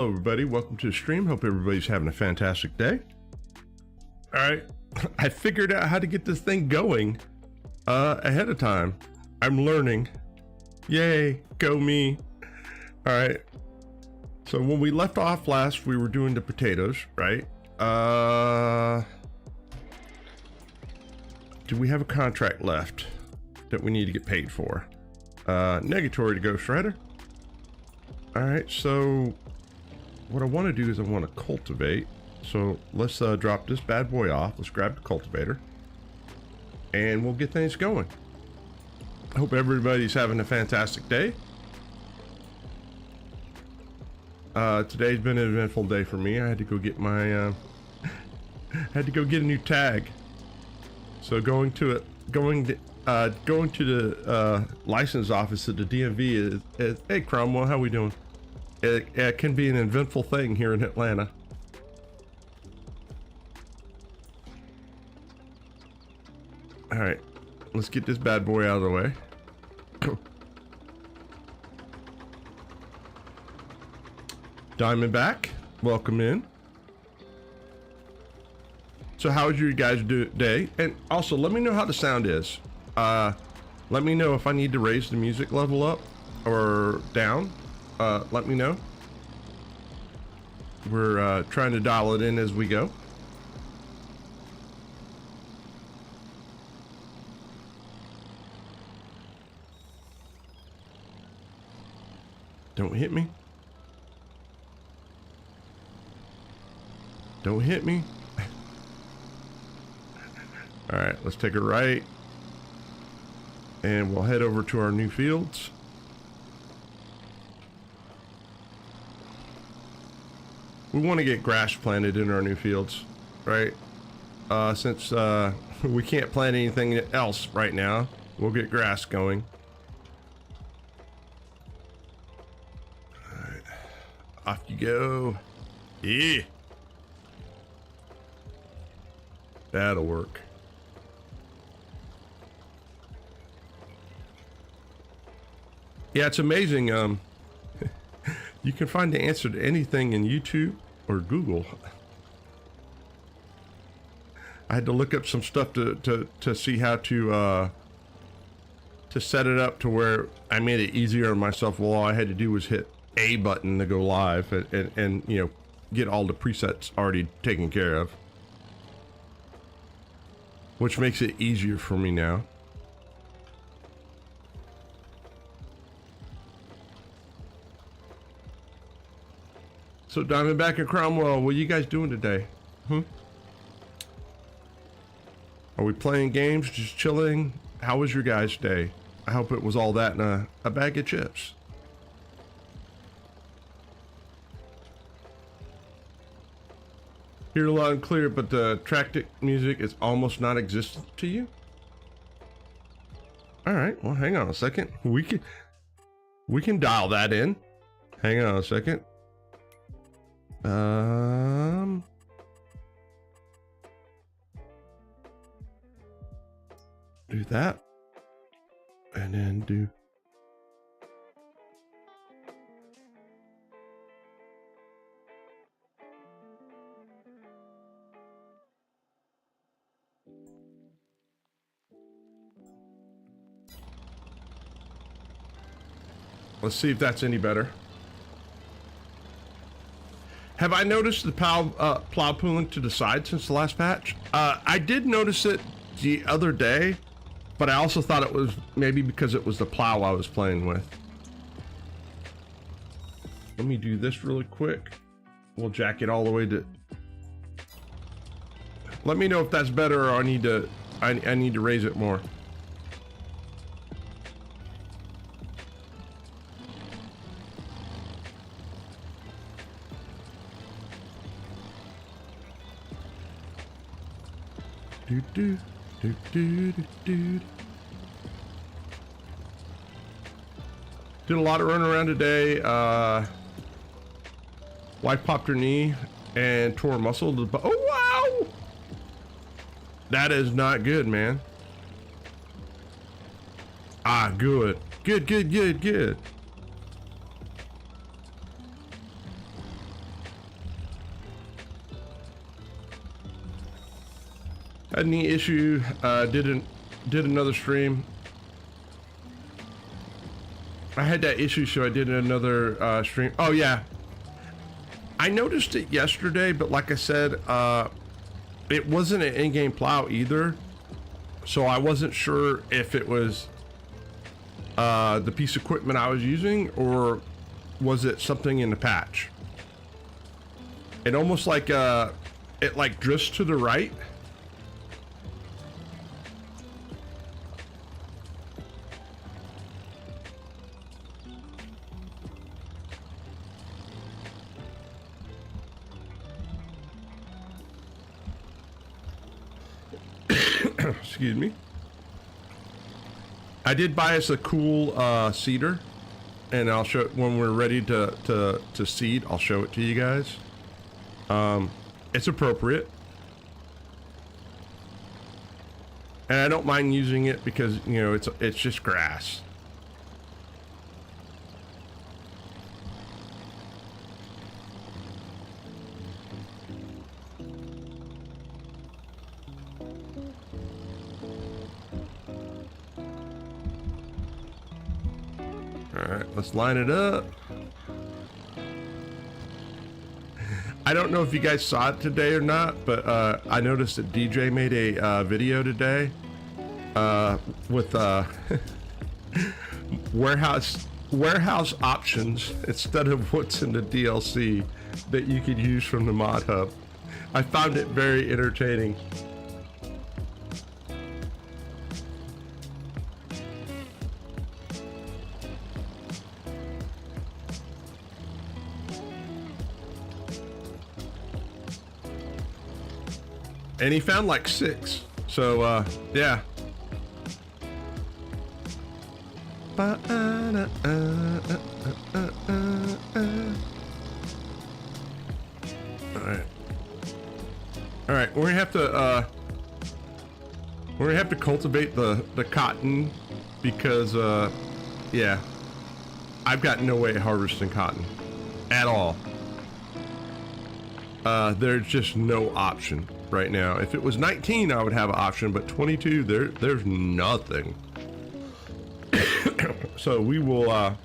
Hello everybody, welcome to the stream. Hope everybody's having a fantastic day. All right, I figured out how to get this thing going ahead of time. I'm learning. Yay, go me. All right, so when we left off last, we were doing the potatoes, right? Do we have a contract left that we need to get paid for? Negatory to Ghost Rider. All right, so what I want to do is I want to cultivate. So let's drop this bad boy off. Let's grab the cultivator and we'll get things going. I hope everybody's having a fantastic day. Today's been an eventful day for me. I had to go get my had to go get a new tag. So going to the license office at the DMV is hey Cromwell, how we doing? It can be an eventful thing here in Atlanta. All right, let's get this bad boy out of the way. Diamondback, welcome in. So how was your guys' day? And also let me know how the sound is. Let me know if I need to raise the music level up or down. Let me know. We're trying to dial it in as we go. Don't hit me. Don't hit me. All right, let's take a right and we'll head over to our new fields. We want to get grass planted in our new fields, right? Since we can't plant anything else right now, we'll get grass going. All right, off you go. Yeah, that'll work. Yeah, it's amazing. You can find the answer to anything in YouTube or Google. I had to look up some stuff to see how to set it up to where I made it easier on myself. Well, all I had to do was hit A button to go live and you know, get all the presets already taken care of, which makes it easier for me now. So Diamondback and Cromwell, what are you guys doing today? Are we playing games, just chilling? How was your guys' day? I hope it was all that in a bag of chips. Hear loud and clear, but the tractic music is almost non-existent to you? All right, well, hang on a second. We can dial that in. Hang on a second. Do that and then do let's see if that's any better. Have I noticed the plow pulling to the side since the last patch? I did notice it the other day, but I also thought it was maybe because it was the plow I was playing with. Let me do this really quick. We'll jack it all the way to... Let me know if that's better or I need to raise it more. Did a lot of running around today. Wife popped her knee and tore a muscle. Oh wow, that is not good, man. Ah, good. Had any issue, did another stream. I had that issue, so I did another stream. Oh yeah, I noticed it yesterday, but like I said, it wasn't an in-game plow either, so I wasn't sure if it was the piece of equipment I was using, or was it something in the patch. It almost like it like drifts to the right. Excuse me. I did buy us a cool seeder, and I'll show it when we're ready to seed. I'll show it to you guys. It's appropriate, and I don't mind using it because, you know, it's just grass. All right, let's line it up. I don't know if you guys saw it today or not, but I noticed that DJ made a video today with warehouse options instead of what's in the DLC that you could use from the mod hub. I found it very entertaining. And he found like 6. So, yeah. All right. All right, we're gonna have to cultivate the cotton because, yeah, I've got no way of harvesting cotton at all. There's just no option right now. If it was 19, I would have an option, but 22, there's nothing. So we will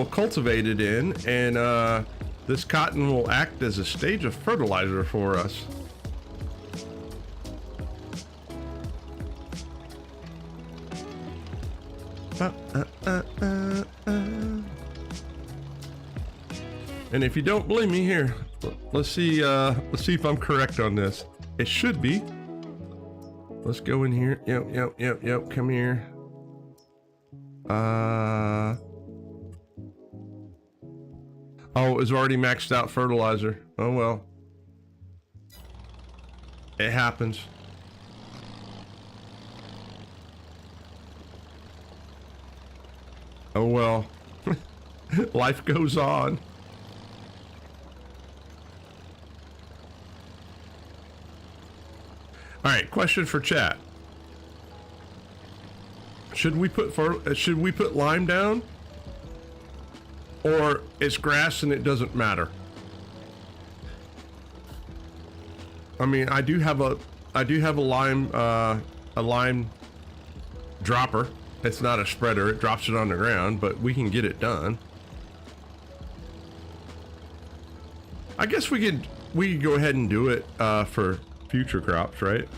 cultivate it in, and this cotton will act as a stage of fertilizer for us. And if you don't believe me, here, let's see if I'm correct on this. It should be. Let's go in here. Yep. Come here. Oh, it's already maxed out fertilizer. Oh well. It happens. Oh well. Life goes on. All right, question for chat. Should we put lime down, or it's grass and it doesn't matter? I mean, I do have a lime dropper. It's not a spreader; it drops it on the ground, but we can get it done. I guess we could go ahead and do it for future crops, right?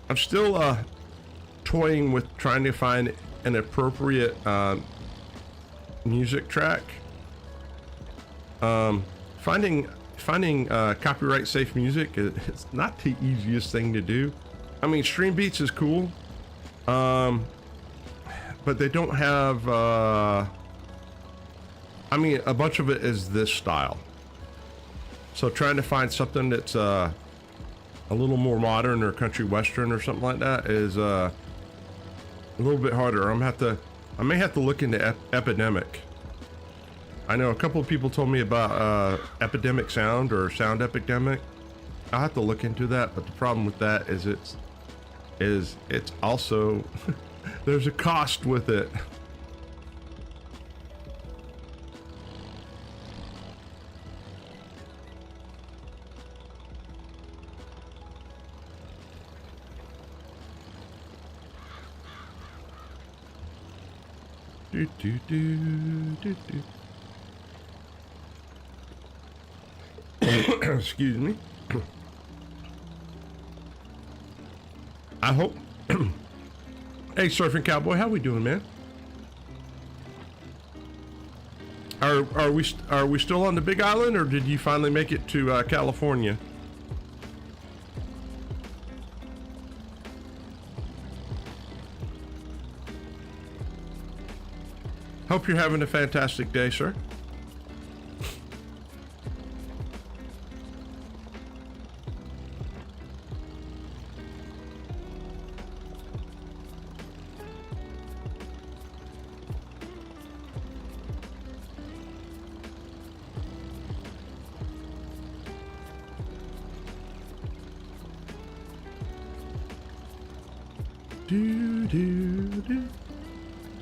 I'm still toying with trying to find an appropriate music track. Finding copyright safe music is not the easiest thing to do. I mean, Stream Beats is cool, but they don't have I mean, a bunch of it is this style. So trying to find something that's a little more modern or country western or something like that is a little bit harder. I may have to look into Epidemic. I know a couple of people told me about Epidemic Sound or Sound Epidemic. I'll have to look into that, but the problem with that is it's also there's a cost with it. Do, do, do, do, do. Excuse me. I hope. Hey, Surfing Cowboy, how we doing, man? Are we still on the Big Island, or did you finally make it to California? Hope you're having a fantastic day, sir.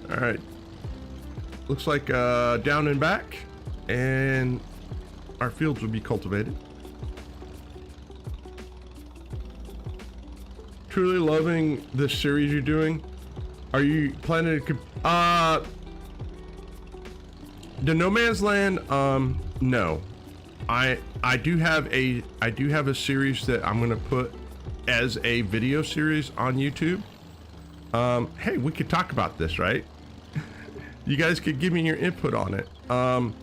All right. Looks like down and back, and our fields will be cultivated. Truly loving this series you're doing. Are you planning to the No Man's Land? No. I do have a series that I'm gonna put as a video series on YouTube. Hey, we could talk about this, right? You guys could give me your input on it. I'm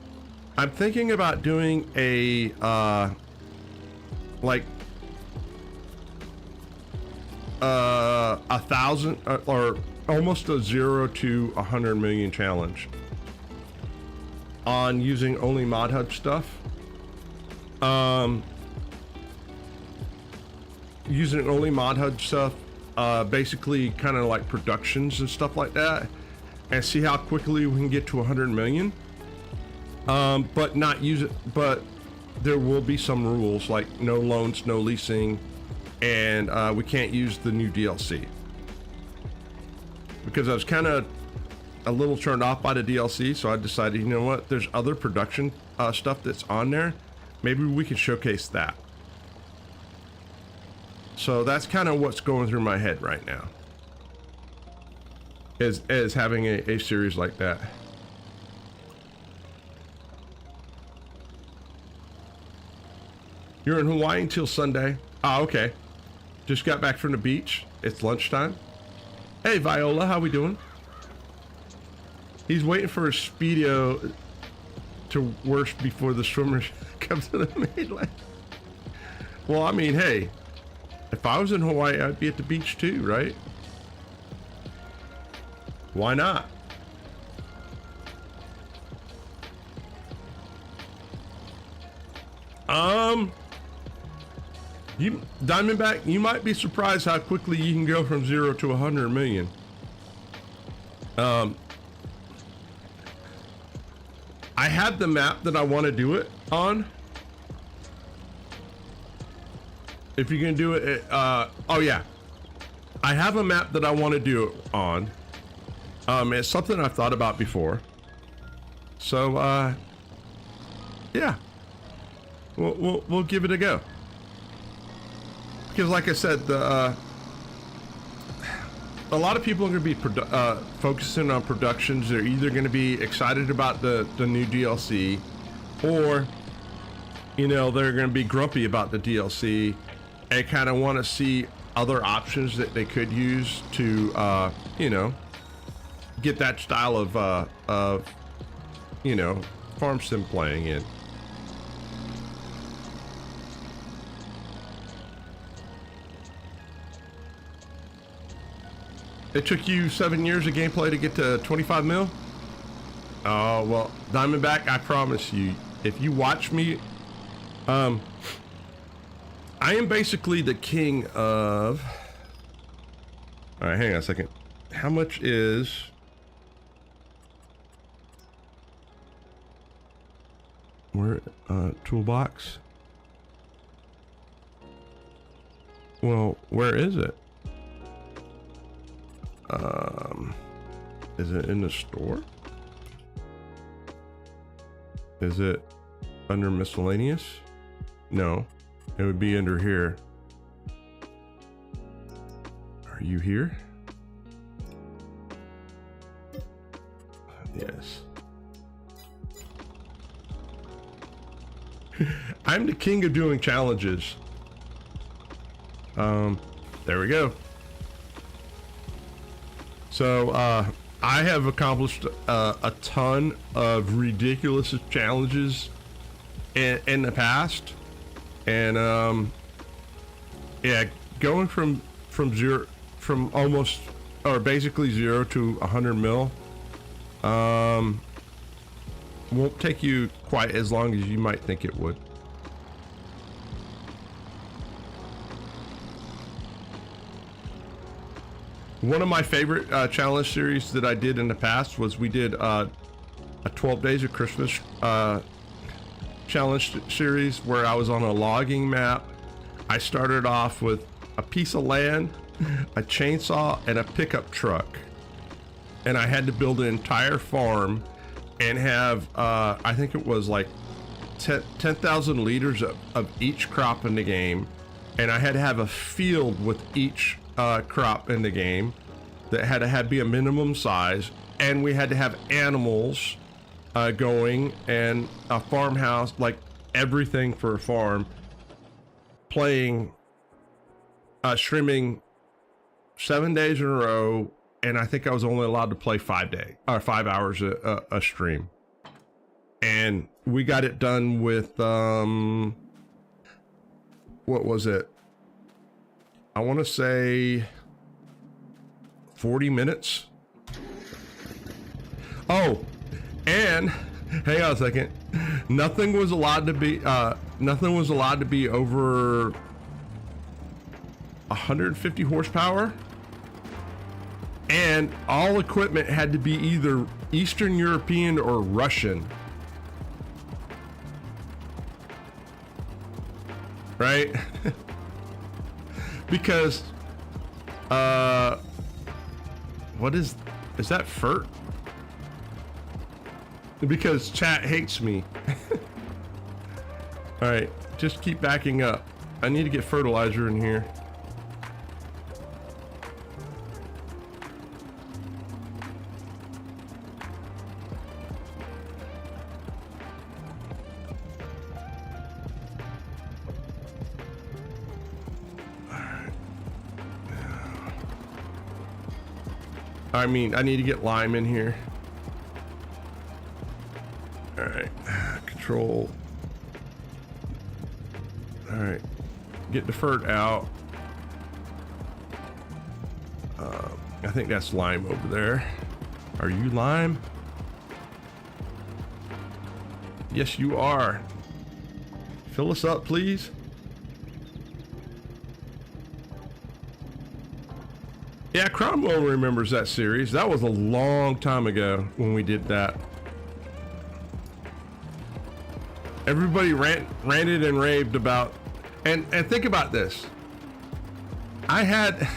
thinking about doing a like 1,000 or almost a 0 to 100 million challenge on using only Mod Hub stuff. Using only Mod Hub stuff, basically kind of like productions and stuff like that, and see how quickly we can get to 100 million. But not use it, but there will be some rules like no loans, no leasing, and we can't use the new DLC. Because I was kind of a little turned off by the DLC, so I decided, you know what, there's other production stuff that's on there. Maybe we can showcase that. So that's kind of what's going through my head right now, is having a series like that. You're in Hawaii until Sunday. Oh, okay. Just got back from the beach. It's lunchtime. Hey, Viola, how we doing? He's waiting for a Speedo to worse before the swimmers come to the mainland. Well, I mean, hey, if I was in Hawaii, I'd be at the beach too, right? Why not? You Diamondback, you might be surprised how quickly you can go from 0 to 100 million. I had the map that I want to do it on. If you're gonna do it, oh yeah, I have a map that I want to do it on. It's something I've thought about before. So, yeah, we'll give it a go. Because, like I said, a lot of people are going to be focusing on productions. They're either going to be excited about the new DLC, or, you know, they're going to be grumpy about the DLC and kind of want to see other options that they could use to, you know, get that style of, you know, farm sim playing in. It took you 7 years of gameplay to get to 25 mil? Oh, well, Diamondback, I promise you, if you watch me, I am basically the king of... All right, hang on a second. How much is... Where, toolbox? Well, where is it? Is it in the store? Is it under miscellaneous? No, it would be under here. Are you here? Yes. I'm the king of doing challenges. There we go. So, I have accomplished a ton of ridiculous challenges in the past, and yeah, going from almost or basically 0 to 100 mil won't take you quite as long as you might think it would. One of my favorite challenge series that I did in the past was we did a 12 Days of Christmas challenge series where I was on a logging map. I started off with a piece of land, a chainsaw, and a pickup truck. And I had to build an entire farm and have, I think it was like 10,000 liters of each crop in the game. And I had to have a field with each crop in the game that had to be a minimum size, and we had to have animals going, and a farmhouse, like everything for a farm, playing streaming 7 days in a row, and I think I was only allowed to play 5 hours a stream. And we got it done with what was it? I want to say 40 minutes. Oh, and hang on a second. Nothing was allowed to be over 150 horsepower, and all equipment had to be either Eastern European or Russian. Right? Because what is that FERT? Because chat hates me. All right, just keep backing up. I need to get fertilizer in here. I mean, I need to get lime in here. All right, control. All right, get the FERT out. I think that's lime over there. Are you lime? Yes, you are. Fill us up, please. Yeah, Cromwell remembers that series. That was a long time ago when we did that. Everybody ranted and raved about, and think about this. I had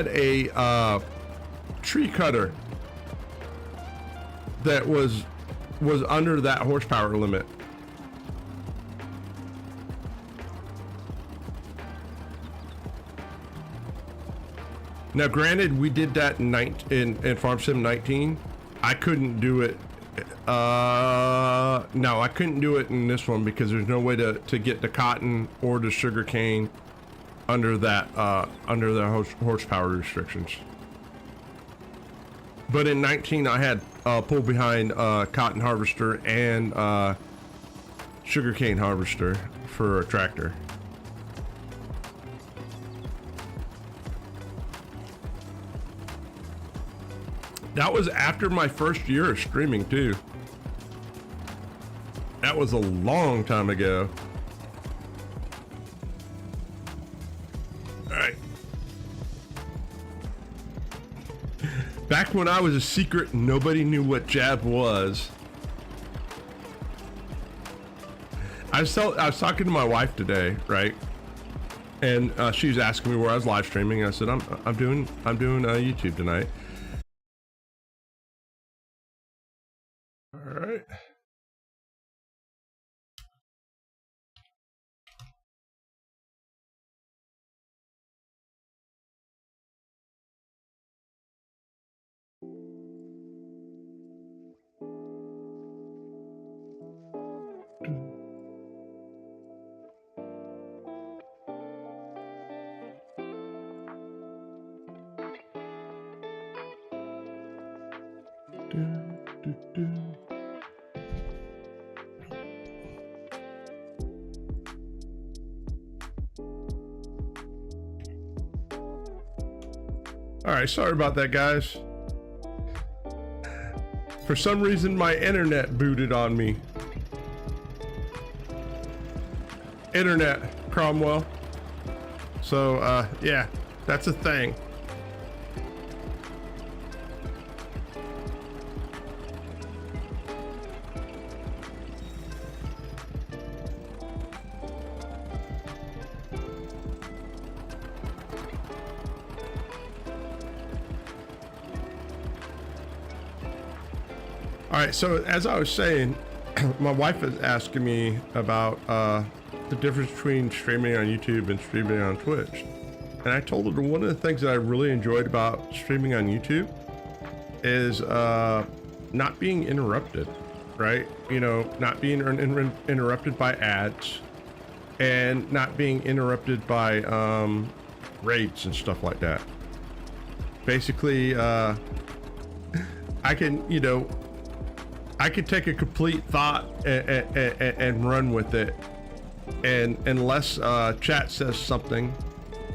a tree cutter that was under that horsepower limit. Now, granted, we did that in Farm Sim 19. I couldn't do it. No, I couldn't do it in this one because there's no way to get the cotton or the sugar cane under that under the horsepower restrictions. But in 19, I had pull behind cotton harvester and sugar cane harvester for a tractor. That was after my first year of streaming too. That was a long time ago. All right. Back when I was a secret, nobody knew what Jab was. I was talking to my wife today, right? And she was asking me where I was live streaming. And I said, I'm doing YouTube tonight. All right. All right, sorry about that, guys. For some reason, my internet booted on me. Internet, Cromwell. So, yeah, that's a thing. All right, so as I was saying, my wife is asking me about the difference between streaming on YouTube and streaming on Twitch. And I told her one of the things that I really enjoyed about streaming on YouTube is not being interrupted, right? You know, not being interrupted by ads and not being interrupted by raids and stuff like that. Basically, I can, you know, I could take a complete thought and run with it, and unless chat says something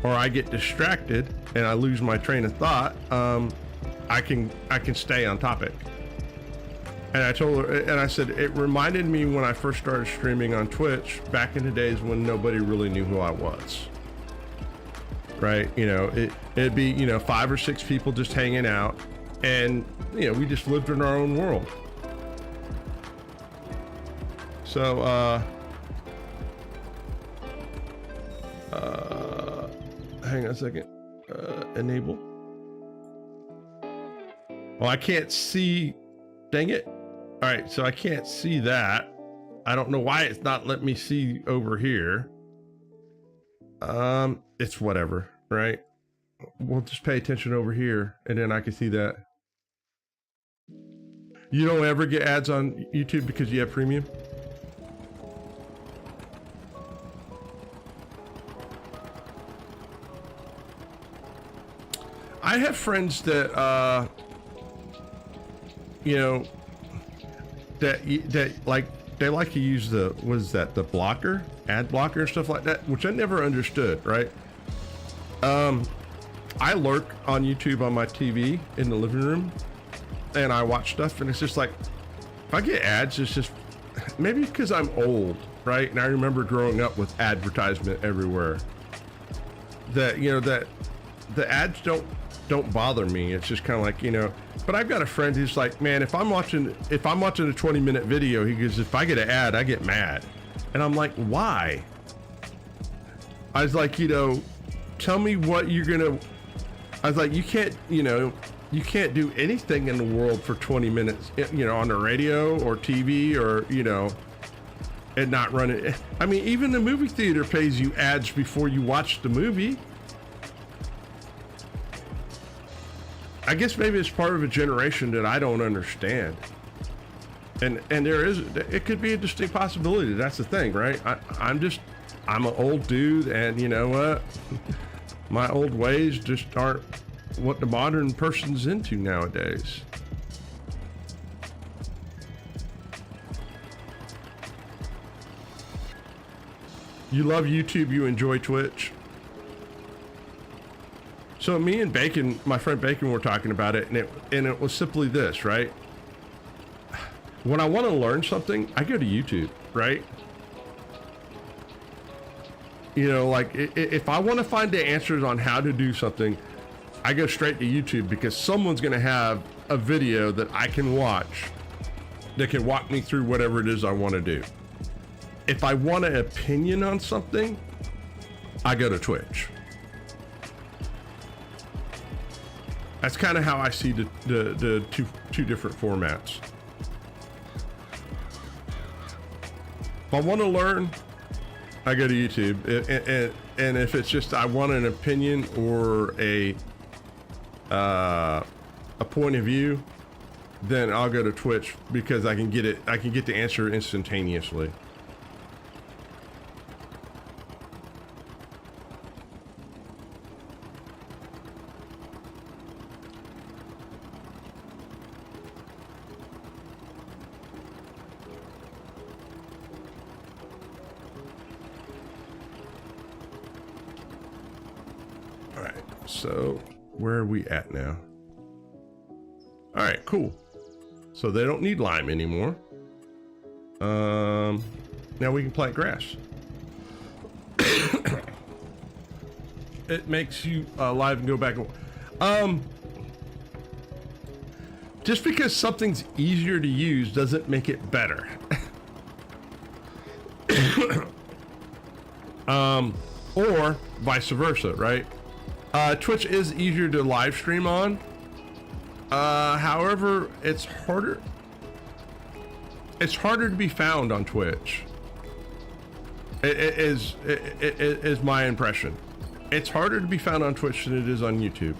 or I get distracted and I lose my train of thought, I can stay on topic. And I told her, and I said, it reminded me when I first started streaming on Twitch back in the days when nobody really knew who I was, right? You know, it'd be, you know, 5 or 6 people just hanging out, and you know, we just lived in our own world. So, hang on a second, enable. Well, I can't see, dang it. All right, so I can't see that. I don't know why it's not letting me see over here. It's whatever, right? We'll just pay attention over here and then I can see that. You don't ever get ads on YouTube because you have premium? I have friends that, you know, that like, they like to use the, what is that, the blocker, ad blocker and stuff like that, which I never understood, right? I lurk on YouTube on my TV in the living room and I watch stuff, and it's just like, if I get ads, it's just, maybe because I'm old, right? And I remember growing up with advertisement everywhere, that, you know, that the ads don't bother me. It's just kind of like, you know, but I've got a friend who's like, man, if I'm watching a 20-minute video, he goes, if I get an ad, I get mad. And I'm like, why? I was like, you know, tell me what you're gonna, I was like, you can't, you know, you can't do anything in the world for 20 minutes, you know, on the radio or TV or, you know, and not run it. I mean, even the movie theater pays you ads before you watch the movie. I guess maybe it's part of a generation that I don't understand. And there is, it could be a distinct possibility. That's the thing, right? I'm an old dude, and you know what? My old ways just aren't what the modern person's into nowadays. You love YouTube, you enjoy Twitch. So me and Bacon, my friend Bacon, were talking about it, and it was simply this, right? When I want to learn something, I go to YouTube, right? You know, like if I want to find the answers on how to do something, I go straight to YouTube, because someone's going to have a video that I can watch that can walk me through whatever it is I want to do. If I want an opinion on something, I go to Twitch. That's kind of how I see the two different formats. If I want to learn, I go to YouTube, and if it's just I want an opinion or a point of view, then I'll go to Twitch because I can get it. I can get the answer instantaneously. So where are we at now? All right, cool. So they don't need lime anymore. Now we can plant grass. It makes you alive and go back. Just because something's easier to use doesn't make it better. Or vice versa, right? Twitch is easier to live stream on. However, it's harder. It's harder to be found on Twitch. It is my impression. It's harder to be found on Twitch than it is on YouTube.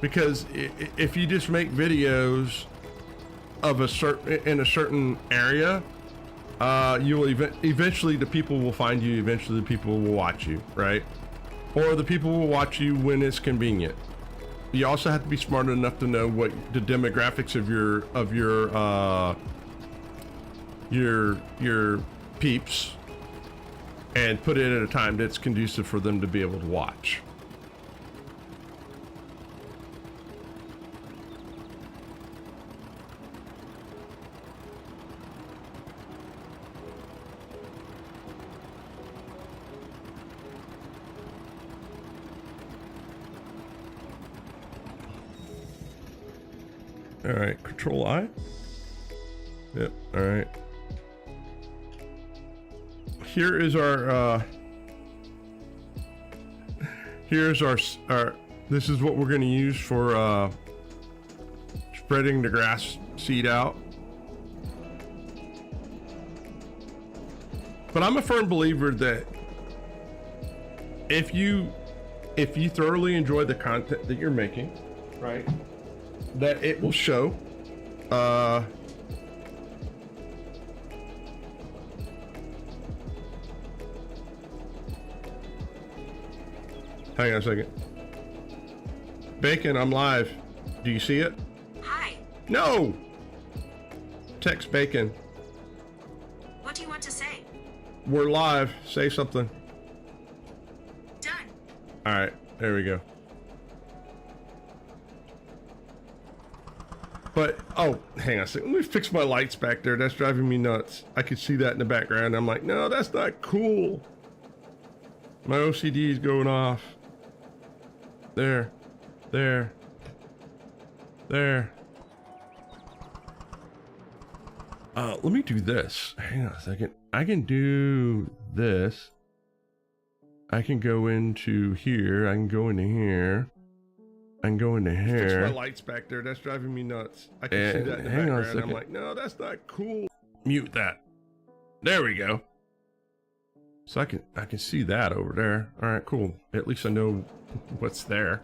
Because if you just make videos of a certain area, you will eventually the people will find you. Eventually, the people will watch you, right? Or the people will watch you when it's convenient. You also have to be smart enough to know what the demographics of your peeps, and put it at a time that's conducive for them to be able to watch. All right, Control I. Yep, all right. Here is our, here's our, this is what we're gonna use for spreading the grass seed out. But I'm a firm believer that if you thoroughly enjoy the content that you're making, right, that it will show. Hang on a second. Bacon, I'm live. Do you see it? Hi. No! Text Bacon. What do you want to say? We're live. Say something. Done. All right, there we go. But, oh, hang on a second. Let me fix my lights back there. That's driving me nuts. I could see that in the background. I'm like, no, that's not cool. My OCD is going off. There. There. There. Let me do this. Hang on a second. I can do this. I can go into here. I can go into here. I can go into here. Fix my lights back there. That's driving me nuts. I can see that in the background. I'm like, no, that's not cool. Mute that. There we go. So I can see that over there. All right, cool. At least I know what's there.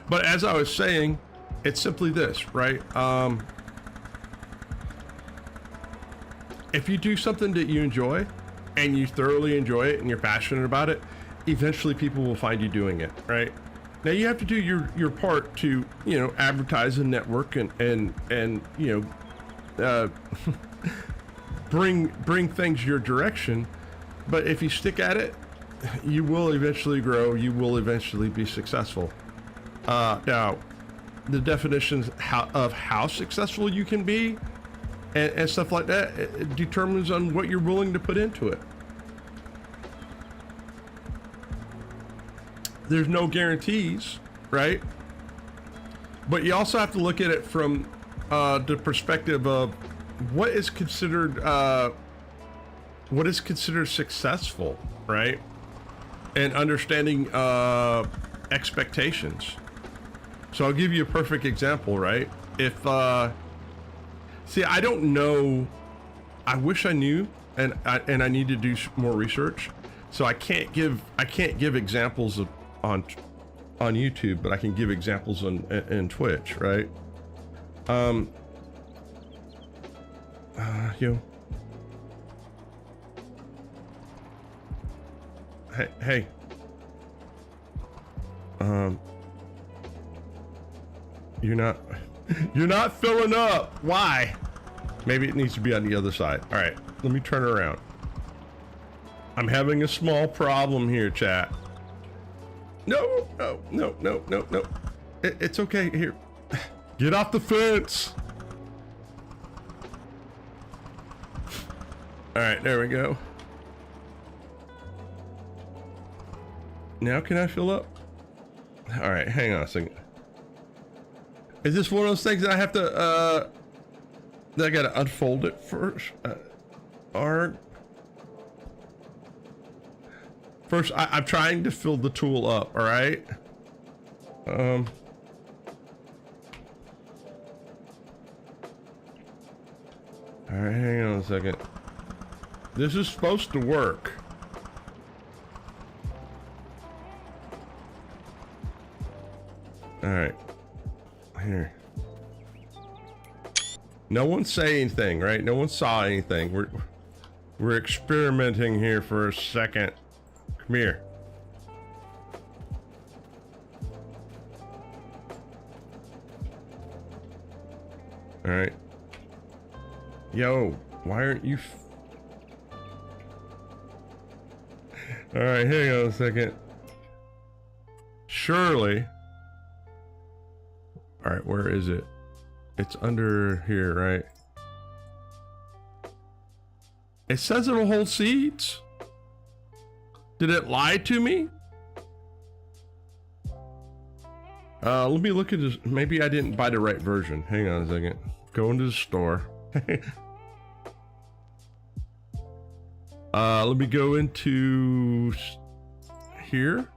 But as I was saying, it's simply this, right? If you do something that you enjoy and you thoroughly enjoy it and you're passionate about it, eventually people will find you doing it, right? Now you have to do your part to, you know, advertise and network and you know, bring things your direction. But if you stick at it, you will eventually grow. You will eventually be successful. Now, the definitions of how successful you can be and stuff like that, it determines on what you're willing to put into it. There's no guarantees, right? But you also have to look at it from the perspective of what is considered what is considered successful, right? And understanding expectations. So I'll give you a perfect example, right? If see, I don't know. I wish I knew, and I need to do more research. So I can't give examples of on YouTube, but I can give examples in Twitch, right? You. Hey. You're not filling up. Why? Maybe it needs to be on the other side. All right, let me turn around. I'm having a small problem here, chat. No. It's okay. Here, get off the fence. All right, there we go. Now can I fill up? All right, hang on a second. Is this one of those things that I have to, that I gotta unfold it first? First, I'm trying to fill the tool up, all right? All right, hang on a second. This is supposed to work. All right, here. No one say anything, right? No one saw anything. We're experimenting here for a second. Come here. All right. Yo, why aren't you? All right, hang on a second. Surely. All right, where is it? It's under here, right? It says it'll hold seeds. Did it lie to me? Let me look at this. Maybe I didn't buy the right version. Hang on a second. Go into the store. Let me go into here.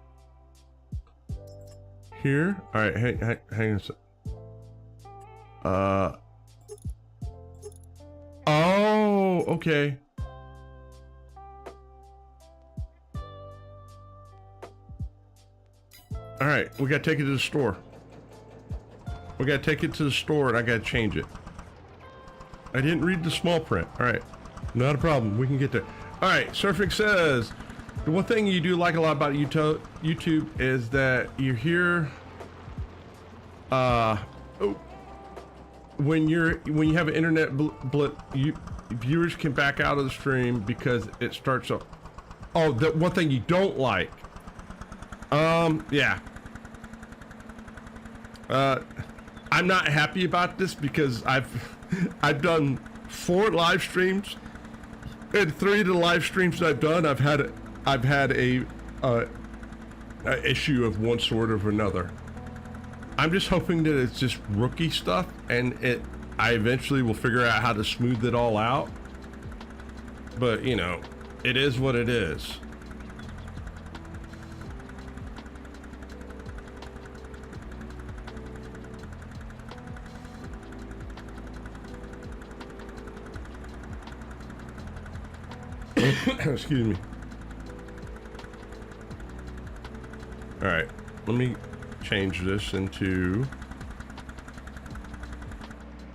Here. All right. Hang on a second. Oh, okay. All right, we gotta take it to the store. We gotta take it to the store and I gotta change it. I didn't read the small print. All right, not a problem. We can get there. All right, Surfing says, the one thing you do like a lot about YouTube is that you hear, when you have an internet blip, viewers can back out of the stream because it starts up. Oh, the one thing you don't like. Yeah. I'm not happy about this because I've done 4 live streams, and 3 of the live streams I've done, I've had a issue of one sort or another. I'm just hoping that it's just rookie stuff, and I eventually will figure out how to smooth it all out. But you know, it is what it is. Excuse me. All right, let me change this into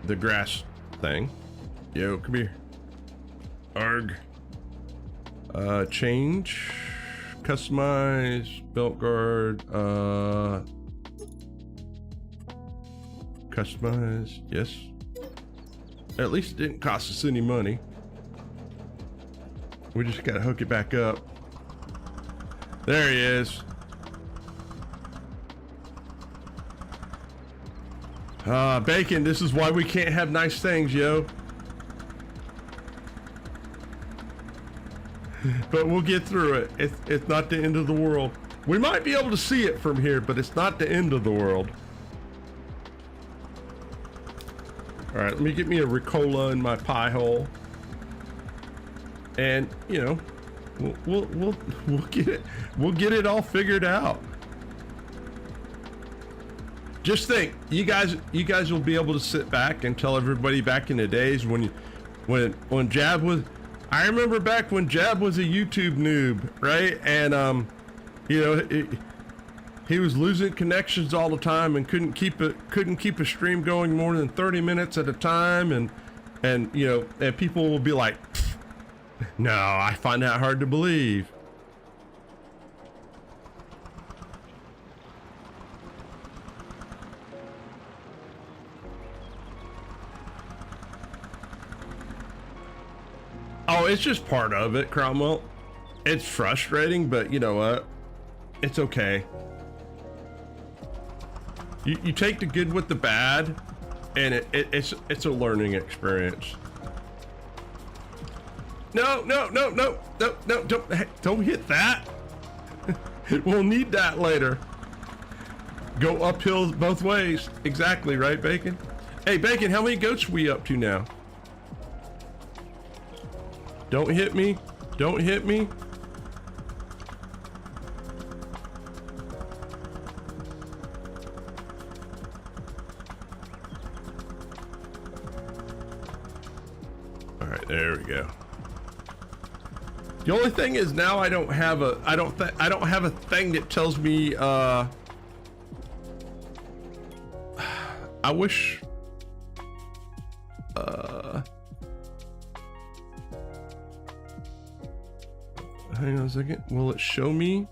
the grass thing. Yo, come here. Arg. Change, customize, belt guard, customize, yes. At least it didn't cost us any money. We just gotta hook it back up. There he is. Bacon, this is why we can't have nice things, yo. But we'll get through it. It's not the end of the world. We might be able to see it from here, but it's not the end of the world. All right, let me get me a Ricola in my pie hole. and you know, we'll get it all figured out. Just think, you guys will be able to sit back and tell everybody back in the days when Jab was, I remember back when Jab was a YouTube noob, right? And you know, he was losing connections all the time and couldn't keep a stream going more than 30 minutes at a time, and you know, and people will be like, no, I find that hard to believe. Oh, it's just part of it, Cromwell. It's frustrating, but you know what? It's okay. You take the good with the bad, and it's a learning experience. No, don't hit that. We'll need that later. Go uphill both ways. Exactly, right, Bacon? Hey, Bacon, how many goats are we up to now? Don't hit me. Don't hit me. All right, there we go. The only thing is now I don't have a thing that tells me I wish hang on a second. Will it show me?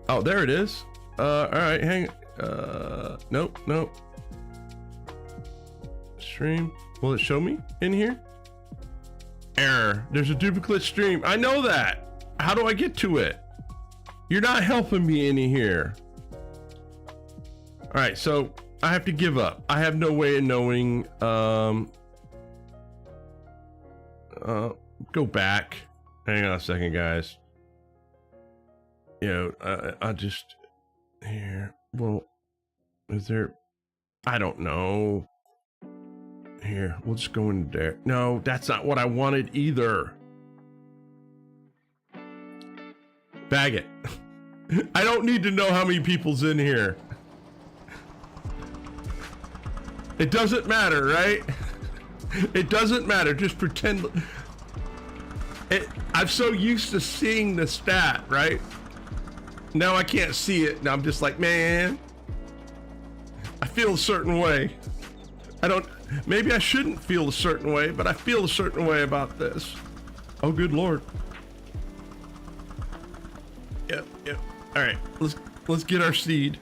Oh, there it is. All right, hang. Nope. Stream. Will it show me in here? Error. There's a duplicate stream. I know that. How do I get to it? You're not helping me in here. All right, so I have to give up. I have no way of knowing. Go back. Hang on a second, guys. You know, I just here. Well, is there? I don't know. Here, we'll just go in there. No, that's not what I wanted either. Bag it. I don't need to know how many people's in here. It doesn't matter, right? It doesn't matter. Just pretend. I'm so used to seeing the stat, right? Now I can't see it. Now I'm just like, man, I feel a certain way. Maybe I shouldn't feel a certain way, but I feel a certain way about this. Oh, good Lord. Yep. All right, let's get our seed.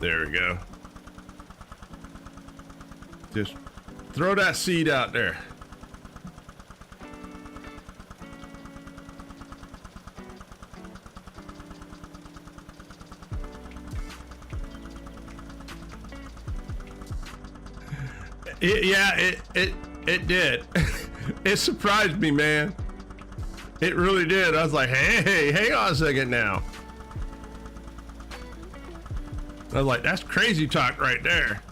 There we go. Just throw that seed out there. It did. It surprised me, man. It really did. I was like, hey, hang on a second now. I was like, that's crazy talk right there.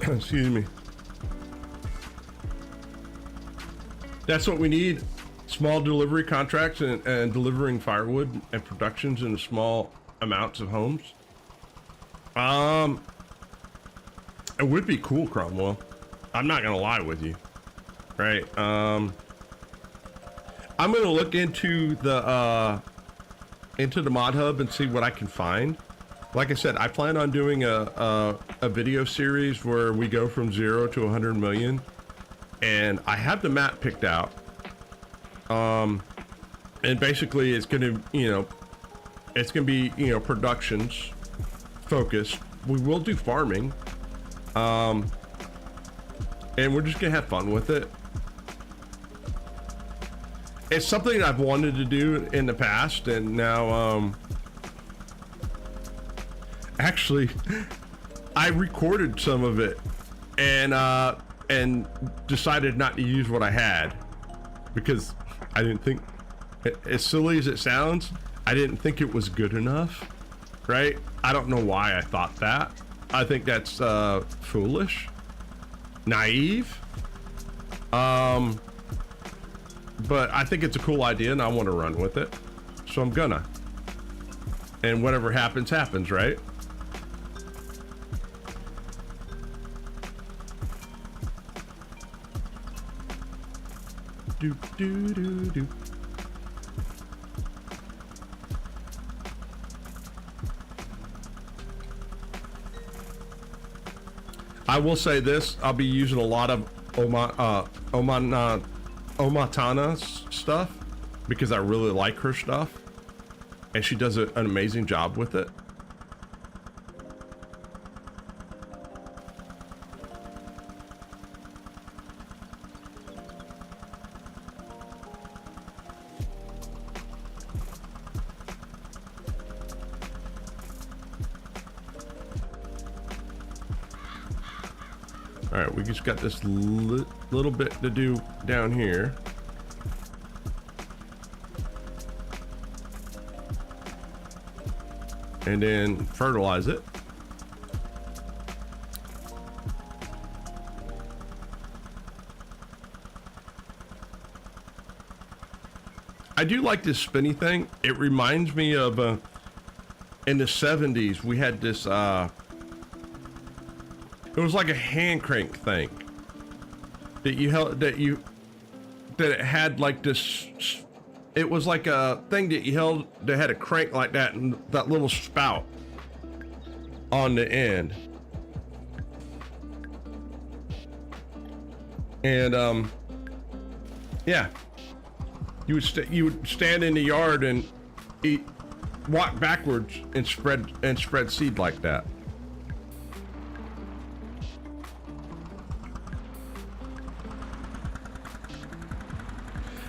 Excuse me. That's what we need. Small delivery contracts and delivering firewood and productions in small amounts of homes. It would be cool, Cromwell. I'm not gonna lie with you. Right. I'm gonna look into the mod hub and see what I can find. like I said, I plan on doing a video series where we go from 0 to 100 million, and I have the map picked out. And basically it's gonna, it's gonna be, productions focused. We will do farming, and we're just gonna have fun with it. It's something I've wanted to do in the past, and now, actually, I recorded some of it, and decided not to use what I had, because I didn't think, as silly as it sounds, I didn't think it was good enough, right? I don't know why I thought that. I think that's foolish, naive, but I think it's a cool idea and I want to run with it, so I'm gonna. And whatever happens, happens, right? Do do do do. I will say this: I'll be using a lot of Omatana's stuff because I really like her stuff, and she does an amazing job with it. All right, we just got this little bit to do down here. And then fertilize it. I do like this spinny thing. It reminds me of in the 70s we had this it was like a hand crank thing that you held, that it had like this, it was like a thing that you held that had a crank like that and that little spout on the end. And yeah, you would stand in the yard and walk backwards and spread seed like that.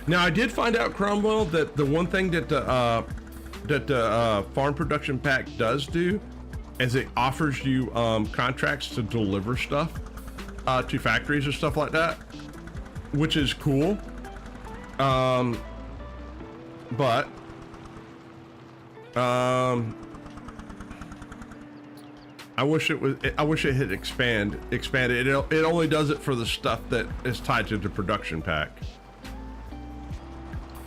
Now I did find out, Cromwell, that the one thing that the farm production pack does do is it offers you contracts to deliver stuff to factories or stuff like that, which is cool. But I wish it had expanded. It only does it for the stuff that is tied to the production pack.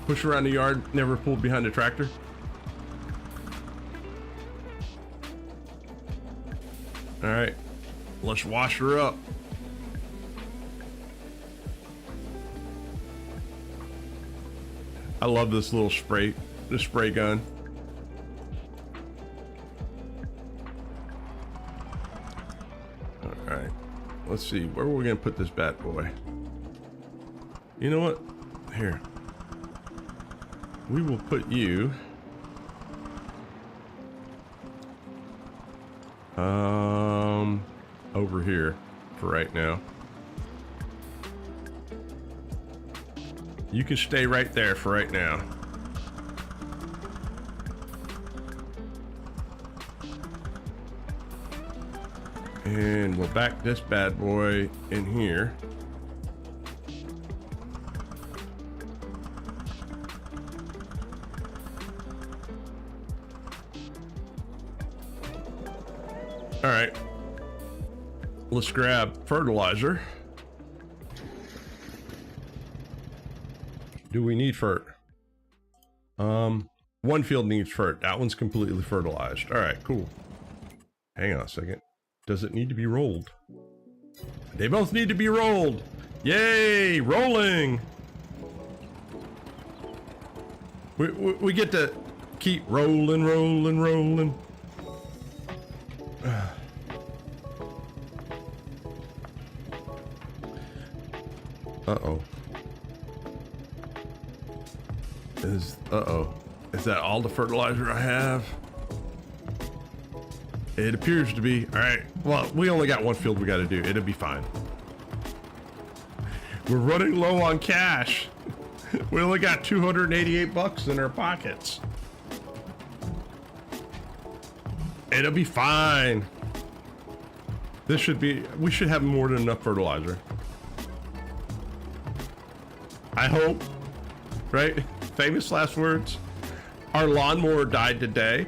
Push around the yard, never pull behind the tractor. All right, let's wash her up. I love this little spray gun. All right, let's see, where are we gonna put this bad boy? You know what? Here. We will put you over here for right now. You can stay right there for right now. And we'll back this bad boy in here. All right, let's grab fertilizer. Do we need fert? One field needs fert. That one's completely fertilized. All right, cool. Hang on a second. Does it need to be rolled? They both need to be rolled. Yay, rolling. We get to keep rolling. Uh-oh. Uh-oh. Is that all the fertilizer I have? It appears to be. All right. Well, we only got one field we got to do. It'll be fine. We're running low on cash. We only got 288 bucks in our pockets. It'll be fine. We should have more than enough fertilizer. I hope, right? Famous last words. Our lawnmower died today.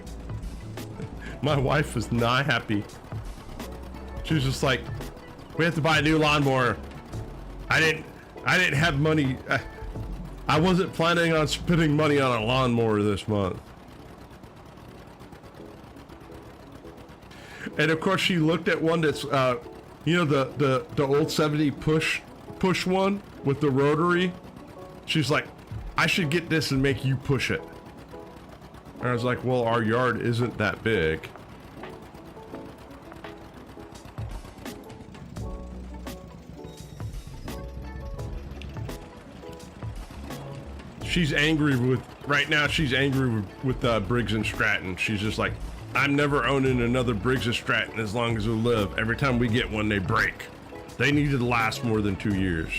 My wife was not happy. She was just like, we have to buy a new lawnmower. I didn't have money. I wasn't planning on spending money on a lawnmower this month. And of course she looked at one that's, you know, the old 70 push one with the rotary. She's like, I should get this and make you push it. And I was like, well, our yard isn't that big. She's angry with, right now she's angry with Briggs & Stratton. She's just like, I'm never owning another Briggs & Stratton as long as we live. Every time we get one, they break. They need to last more than 2 years.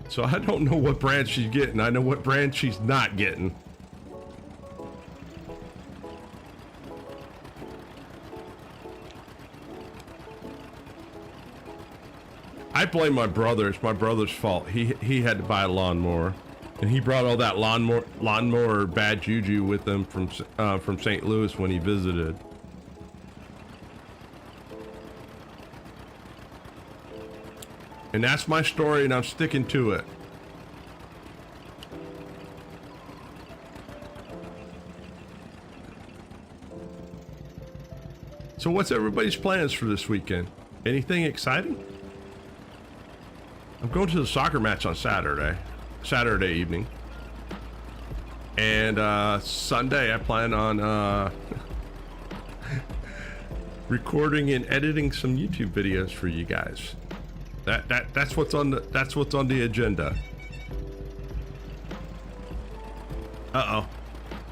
So I don't know what brand she's getting. I know what brand she's not getting. I blame my brother. It's my brother's fault. He had to buy a lawnmower, and he brought all that lawnmower bad juju with him from St. Louis when he visited. And that's my story, and I'm sticking to it. So what's everybody's plans for this weekend? Anything exciting? I'm going to the soccer match on Saturday evening. And Sunday I plan on recording and editing some YouTube videos for you guys. That's what's on the agenda. Uh-oh.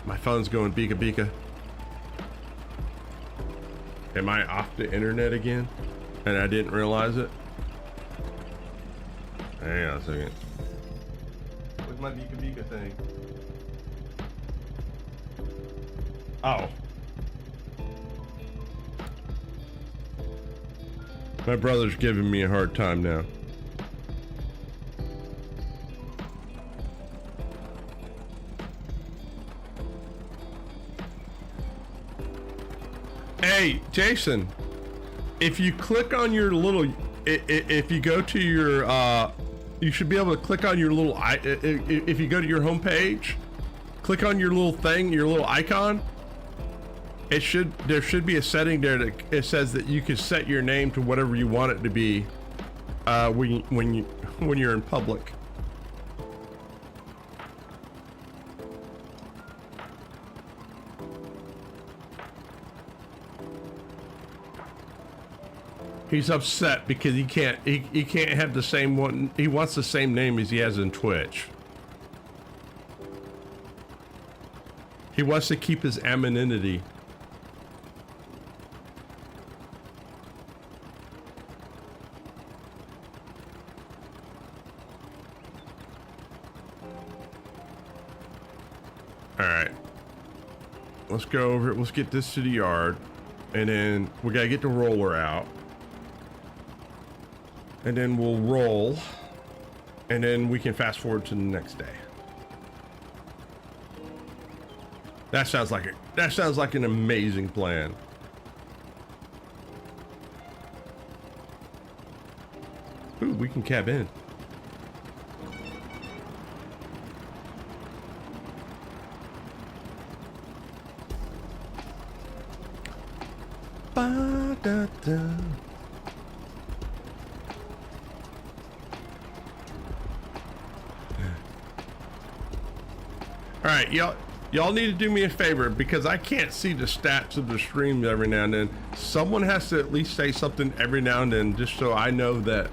My phone's going beeka beeka. Am I off the internet again? And I didn't realize it? Hang on a second. Where's my beeka beeka thing? Oh. My brother's giving me a hard time now. Hey, Jason, if you click on your little, if you go to your, you should be able to click on your little, if you go to your home page, click on your little thing, your little icon. There should be a setting there that it says that you can set your name to whatever you want it to be when you're in public. He's upset because he can't have the same one. He wants the same name as he has in Twitch. He wants to keep his anonymity. All right, let's go over it. Let's get this to the yard, and then we gotta get the roller out, and then we'll roll, and then we can fast forward to the next day. That sounds like an amazing plan. Ooh, we can cab in. Ba-da-da. All right, y'all need to do me a favor because I can't see the stats of the stream every now and then. Someone has to at least say something every now and then just so I know that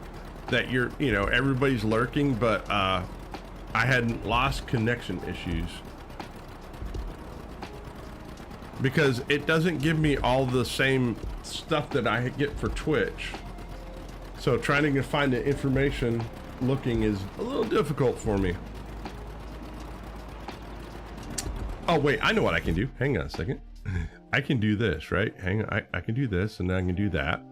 that you're, you know, everybody's lurking, but I hadn't lost connection issues. Because it doesn't give me all the same stuff that I get for Twitch. So trying to find the information looking is a little difficult for me. Oh wait, I know what I can do. Hang on a second. I can do this, right? Hang on, I can do this, and then I can do that.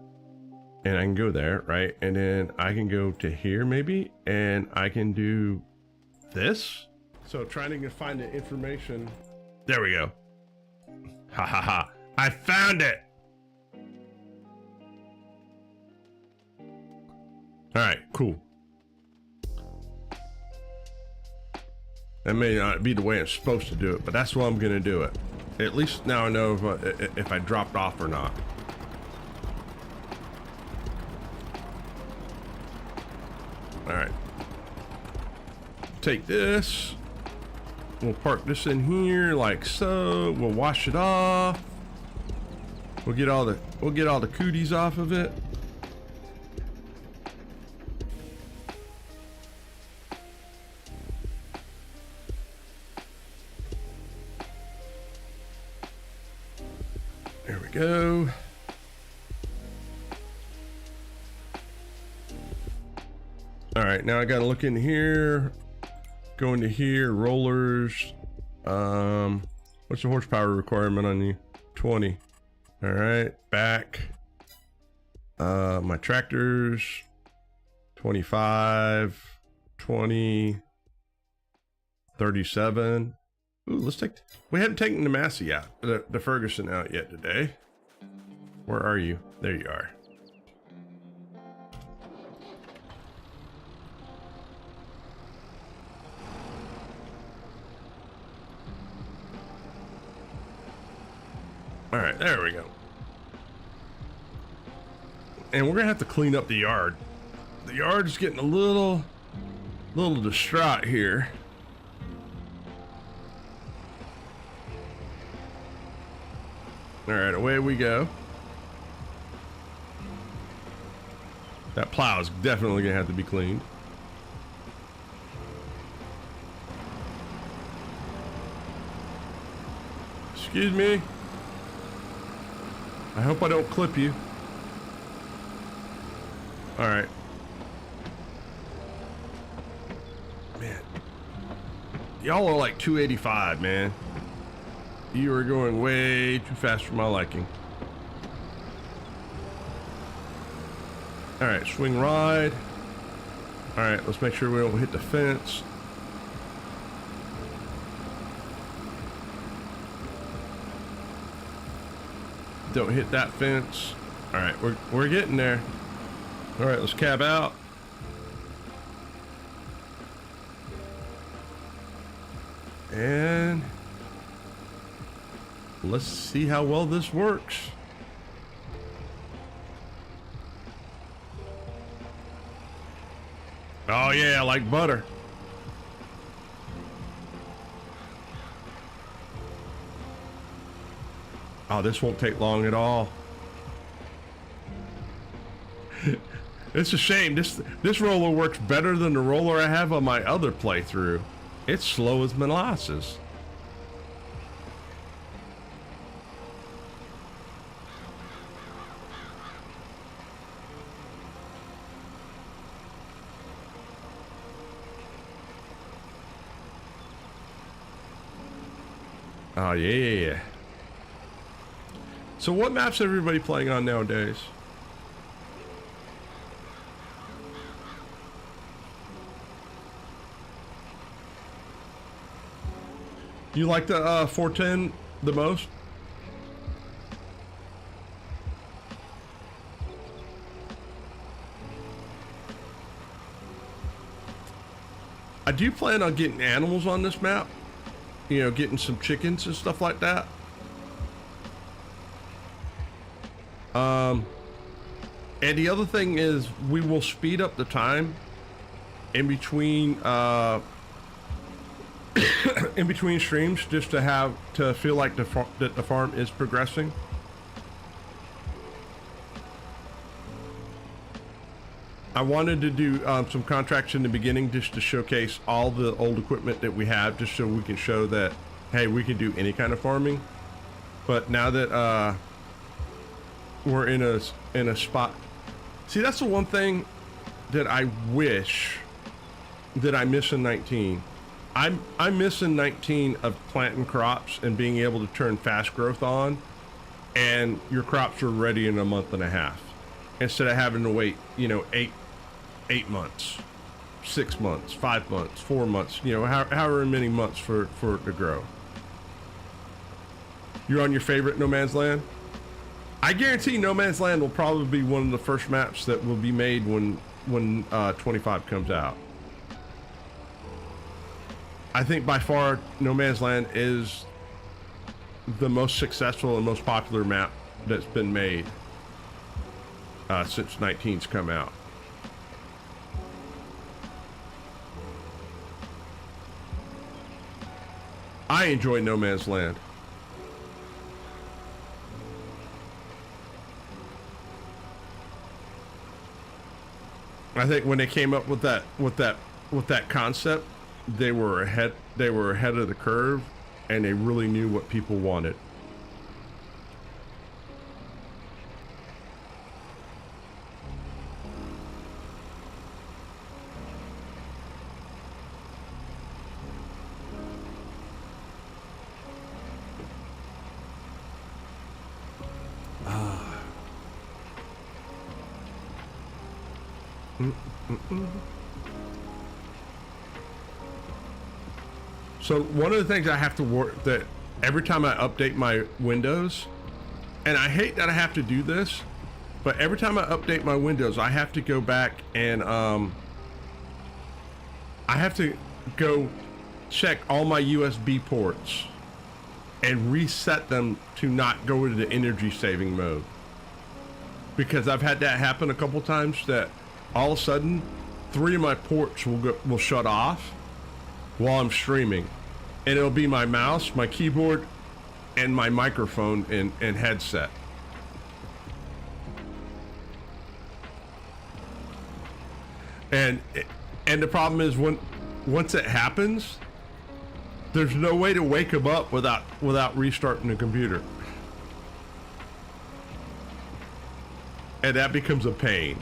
And I can go there, right? And then I can go to here maybe, and I can do this. So trying to find the information. There we go. Ha ha ha. I found it. All right, cool. That may not be the way I'm supposed to do it, but that's what I'm gonna do it. At least now I know if I dropped off or not. All right. Take this. We'll park this in here like so. We'll wash it off. We'll get all the cooties off of it. There we go. All right, now I gotta look in here. Go into here, rollers. What's the horsepower requirement on you? 20. All right, back. My tractors, 25, 20, 37. Ooh, let's take, we haven't taken the Massey out, the Ferguson out yet today. Where are you? There you are. All right, there we go. And we're gonna have to clean up the yard. The yard's getting a little distraught here. All right, away we go. That plow is definitely gonna have to be cleaned. Excuse me. I hope I don't clip you. All right. Man. Y'all are like 285, man. You are going way too fast for my liking. All right, swing ride. All right, let's make sure we don't hit the fence. Don't hit that fence. All right, we're getting there. All right, let's cab out. And let's see how well this works. Oh yeah, like butter. Oh, this won't take long at all. It's a shame. This roller works better than the roller I have on my other playthrough. It's slow as molasses. Oh yeah. So what maps is everybody playing on nowadays? Do you like the 410 the most? I do plan on getting animals on this map. You know, getting some chickens and stuff like that. And the other thing is we will speed up the time in between in between streams, just to feel like that the farm is progressing. I wanted to do some contracts in the beginning just to showcase all the old equipment that we have, just so we can show that, hey, we can do any kind of farming. But now that we're in a spot, see, that's the one thing that I wish that I miss in 19. I'm missing 19 of planting crops and being able to turn fast growth on, and your crops are ready in a month and a half, instead of having to wait, you know, eight months, 6 months, 5 months, 4 months, you know, however many months for it to grow. You're on your favorite No Man's Land? I guarantee No Man's Land will probably be one of the first maps that will be made when 25 comes out. I think by far No Man's Land is the most successful and most popular map that's been made since 19's come out. I enjoy No Man's Land. I think when they came up with that concept, they were ahead of the curve, and they really knew what people wanted. So one of the things I have to work that every time I update my Windows, and I hate that I have to do this, but every time I update my Windows, I have to go back and I have to go check all my USB ports and reset them to not go into the energy saving mode, because I've had that happen a couple times, that all of a sudden 3 of my ports will shut off while I'm streaming, and it'll be my mouse, my keyboard, and my microphone and headset. And the problem is, once it happens, there's no way to wake them up without restarting the computer, and that becomes a pain.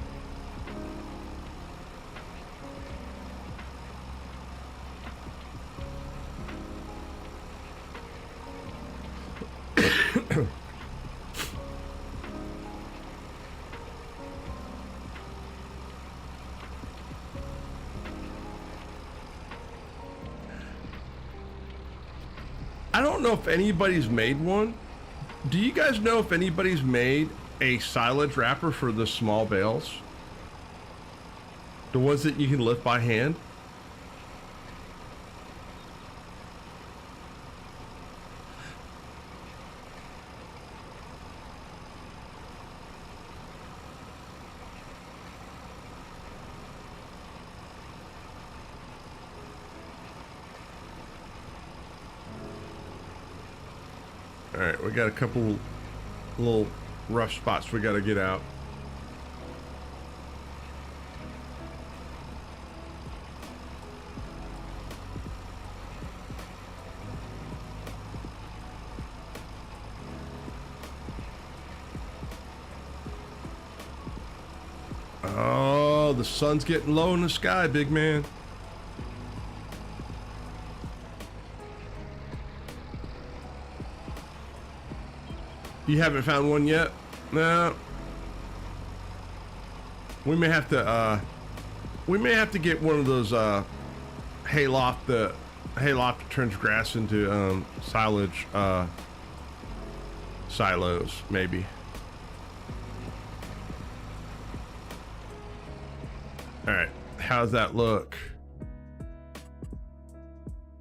I don't know if anybody's made one. Do you guys know if anybody's made a silage wrapper for the small bales? The ones that you can lift by hand? All right, we got a couple little rough spots we got to get out. Oh, the sun's getting low in the sky, big man. You haven't found one yet? No. We may have to get one of those hayloft that turns grass into silage silos, maybe. All right, how's that look?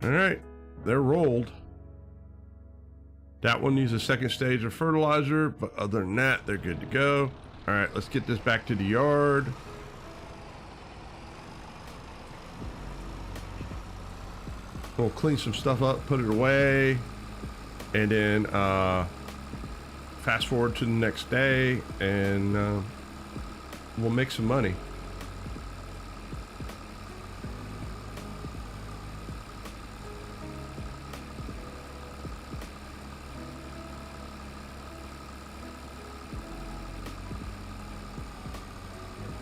All right, they're rolled. That one needs a second stage of fertilizer, but other than that, they're good to go. All right, let's get this back to the yard. We'll clean some stuff up, put it away, and then fast forward to the next day, and we'll make some money.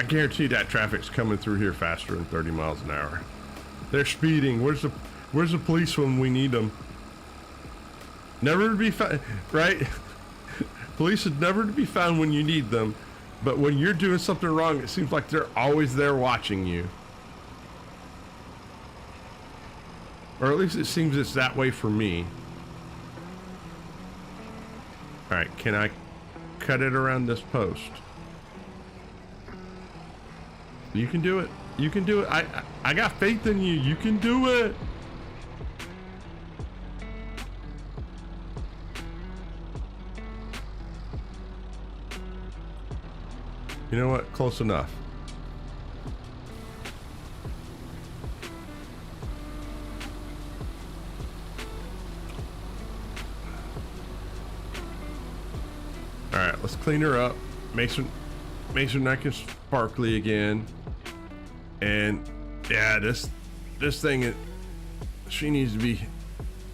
I guarantee that traffic's coming through here faster than 30 miles an hour. They're speeding. Where's the police when we need them? Never to be found, right? Police is never to be found when you need them, but when you're doing something wrong, it seems like they're always there watching you. Or at least it seems it's that way for me. All right, can I cut it around this post? You can do it. You can do it. I got faith in you. You can do it. You know what? Close enough. All right, let's clean her up. Make sure nice and sparkly again. And yeah, this thing, she needs to be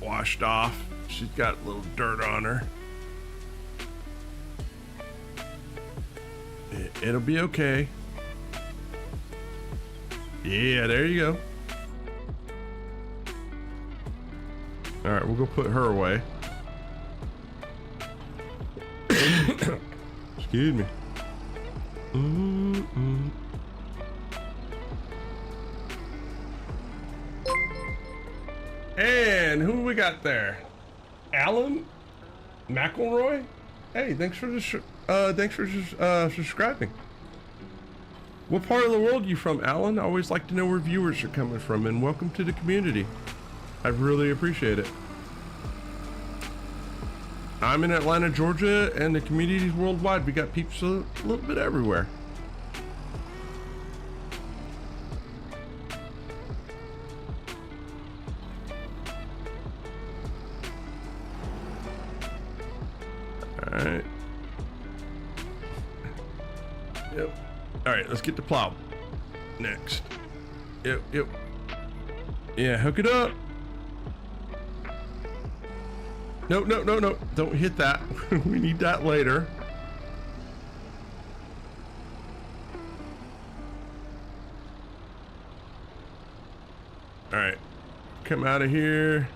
washed off. She's got a little dirt on her. It'll be okay. Yeah, there you go. All right, we'll go put her away. Excuse me. And who we got there? Alan McElroy? Hey, thanks for subscribing. What part of the world are you from, Alan? I always like to know where viewers are coming from, and welcome to the community. I really appreciate it. I'm in Atlanta, Georgia, and the community's worldwide. We got peeps a little bit everywhere. All right. Yep. All right, let's get the plow next. Yep. Yeah, hook it up. No. Don't hit that. We need that later. All right. Come out of here.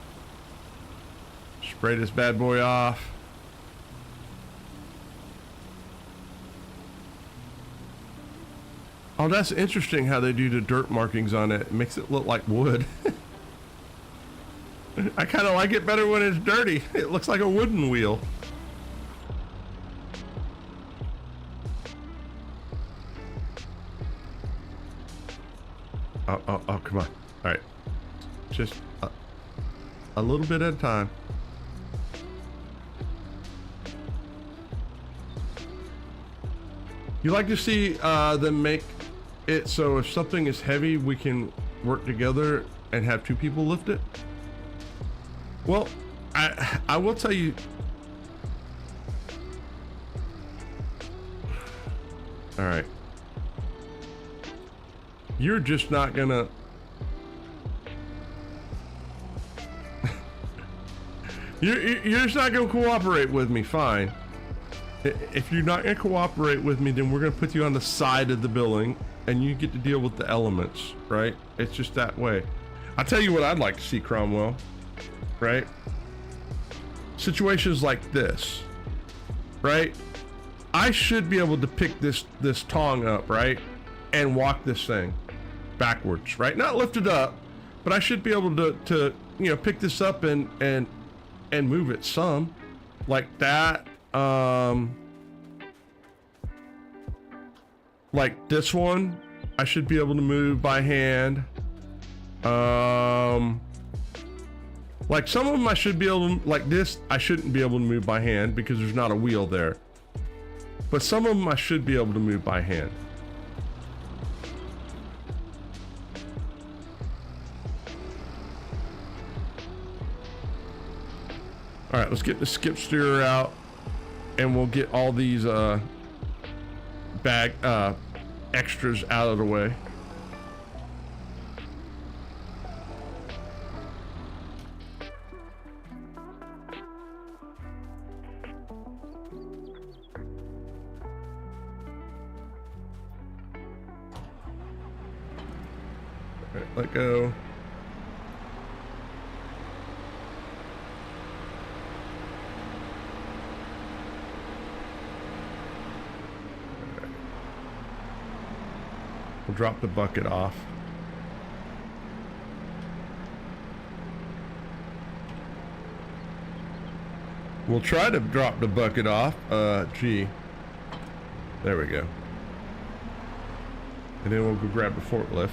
Spray this bad boy off. Oh, that's interesting how they do the dirt markings on it. It makes it look like wood. I kind of like it better when it's dirty. It looks like a wooden wheel. Oh, come on. All right. Just a little bit at a time. You like to see them make it so if something is heavy, we can work together and have two people lift it? Well, I will tell you. All right. You're just not gonna. You're just not gonna cooperate with me. Fine. If you're not gonna cooperate with me, then we're gonna put you on the side of the building, and you get to deal with the elements. Right? It's just that way. I'll tell you what I'd like to see, Cromwell. Right? Situations like this, right? I should be able to pick this tong up, right? And walk this thing backwards, right? Not lift it up, but I should be able to pick this up and move it some like that. Like this one, I should be able to move by hand. Like some of them I should be able to, like this, I shouldn't be able to move by hand because there's not a wheel there. But some of them I should be able to move by hand. All right, let's get the skip steerer out and we'll get all these extras out of the way. Let go. We'll drop the bucket off. We'll try to drop the bucket off. Gee. There we go. And then we'll go grab the forklift.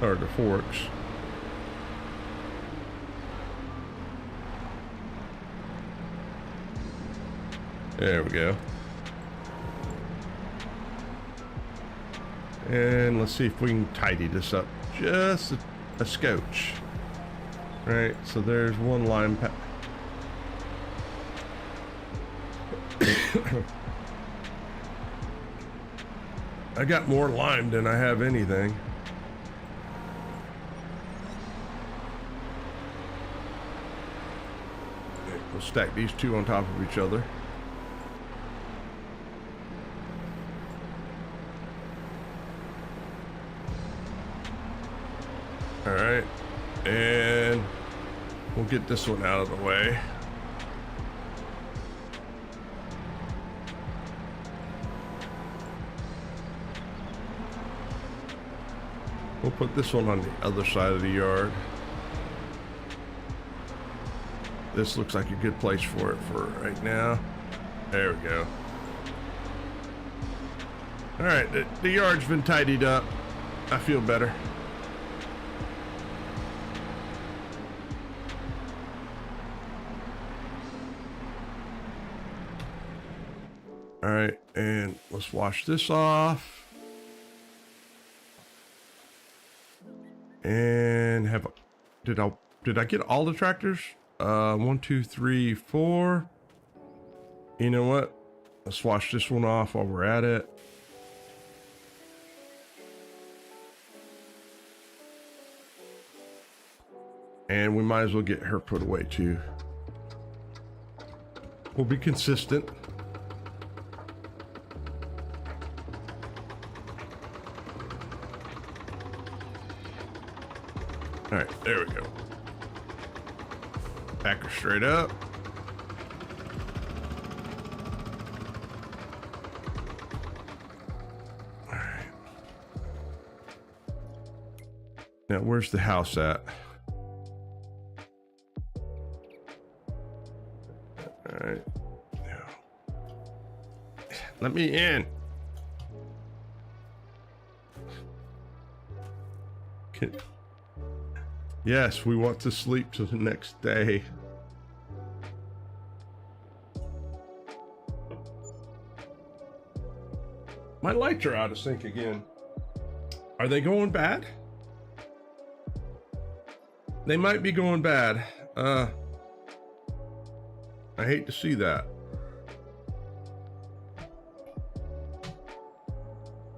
Or the forks. There we go. And let's see if we can tidy this up just a scotch. Right, so there's one line pack. I got more lime than I have anything. Okay, we'll stack these two on top of each other. All right, and we'll get this one out of the way. We'll put this one on the other side of the yard. This looks like a good place for it for right now. There we go. All right, the yard's been tidied up. I feel better. All right, and let's wash this off. And have, did I get all the tractors? 1, 2, 3, 4. You know what? Let's wash this one off while we're at it. And we might as well get her put away too. We'll be consistent. All right, there we go. Back her straight up. All right. Now, where's the house at? All right. Now, let me in. Yes, we want to sleep till the next day. My lights are out of sync again. Are they going bad? They might be going bad. I hate to see that.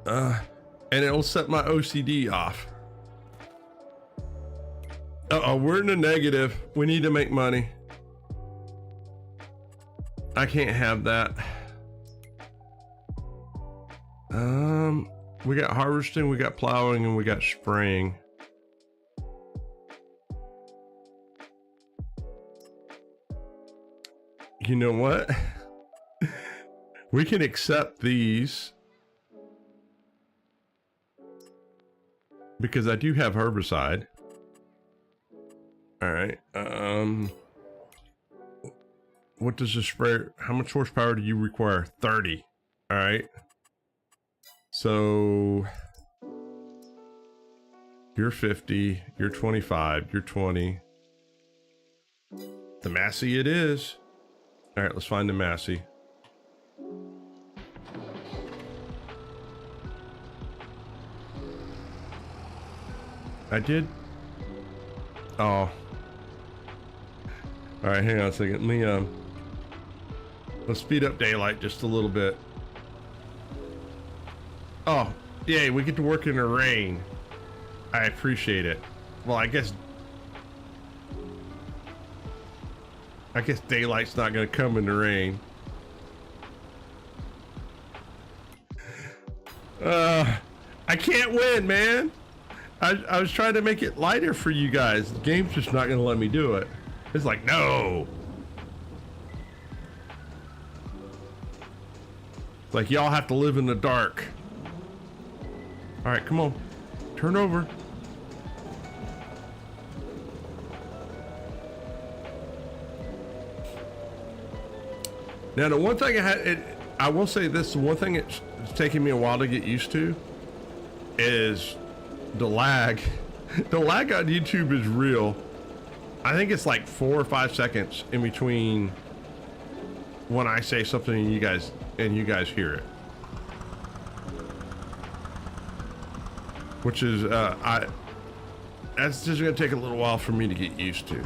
And it'll set my OCD off. Uh-oh, we're in the negative. We need to make money. I can't have that. We got harvesting, we got plowing, and we got spraying. You know what? We can accept these because I do have herbicide. All right. What does the sprayer, how much horsepower do you require? 30. All right. So you're 50, you're 25, you're 20. The Massey it is. All right, let's find the Massey. I did. Oh. All right, hang on a second. Let me, let's speed up daylight just a little bit. Oh, yay, we get to work in the rain. I appreciate it. Well, I guess daylight's not gonna come in the rain. I can't win, man. I was trying to make it lighter for you guys. The game's just not gonna let me do it. It's like, no. It's like y'all have to live in the dark. All right, come on, turn over. Now, the one thing I will say this, the one thing it's taking me a while to get used to is the lag. The lag on YouTube is real. I think it's like 4 or 5 seconds in between when I say something and you guys hear it. Which is, that's just gonna take a little while for me to get used to.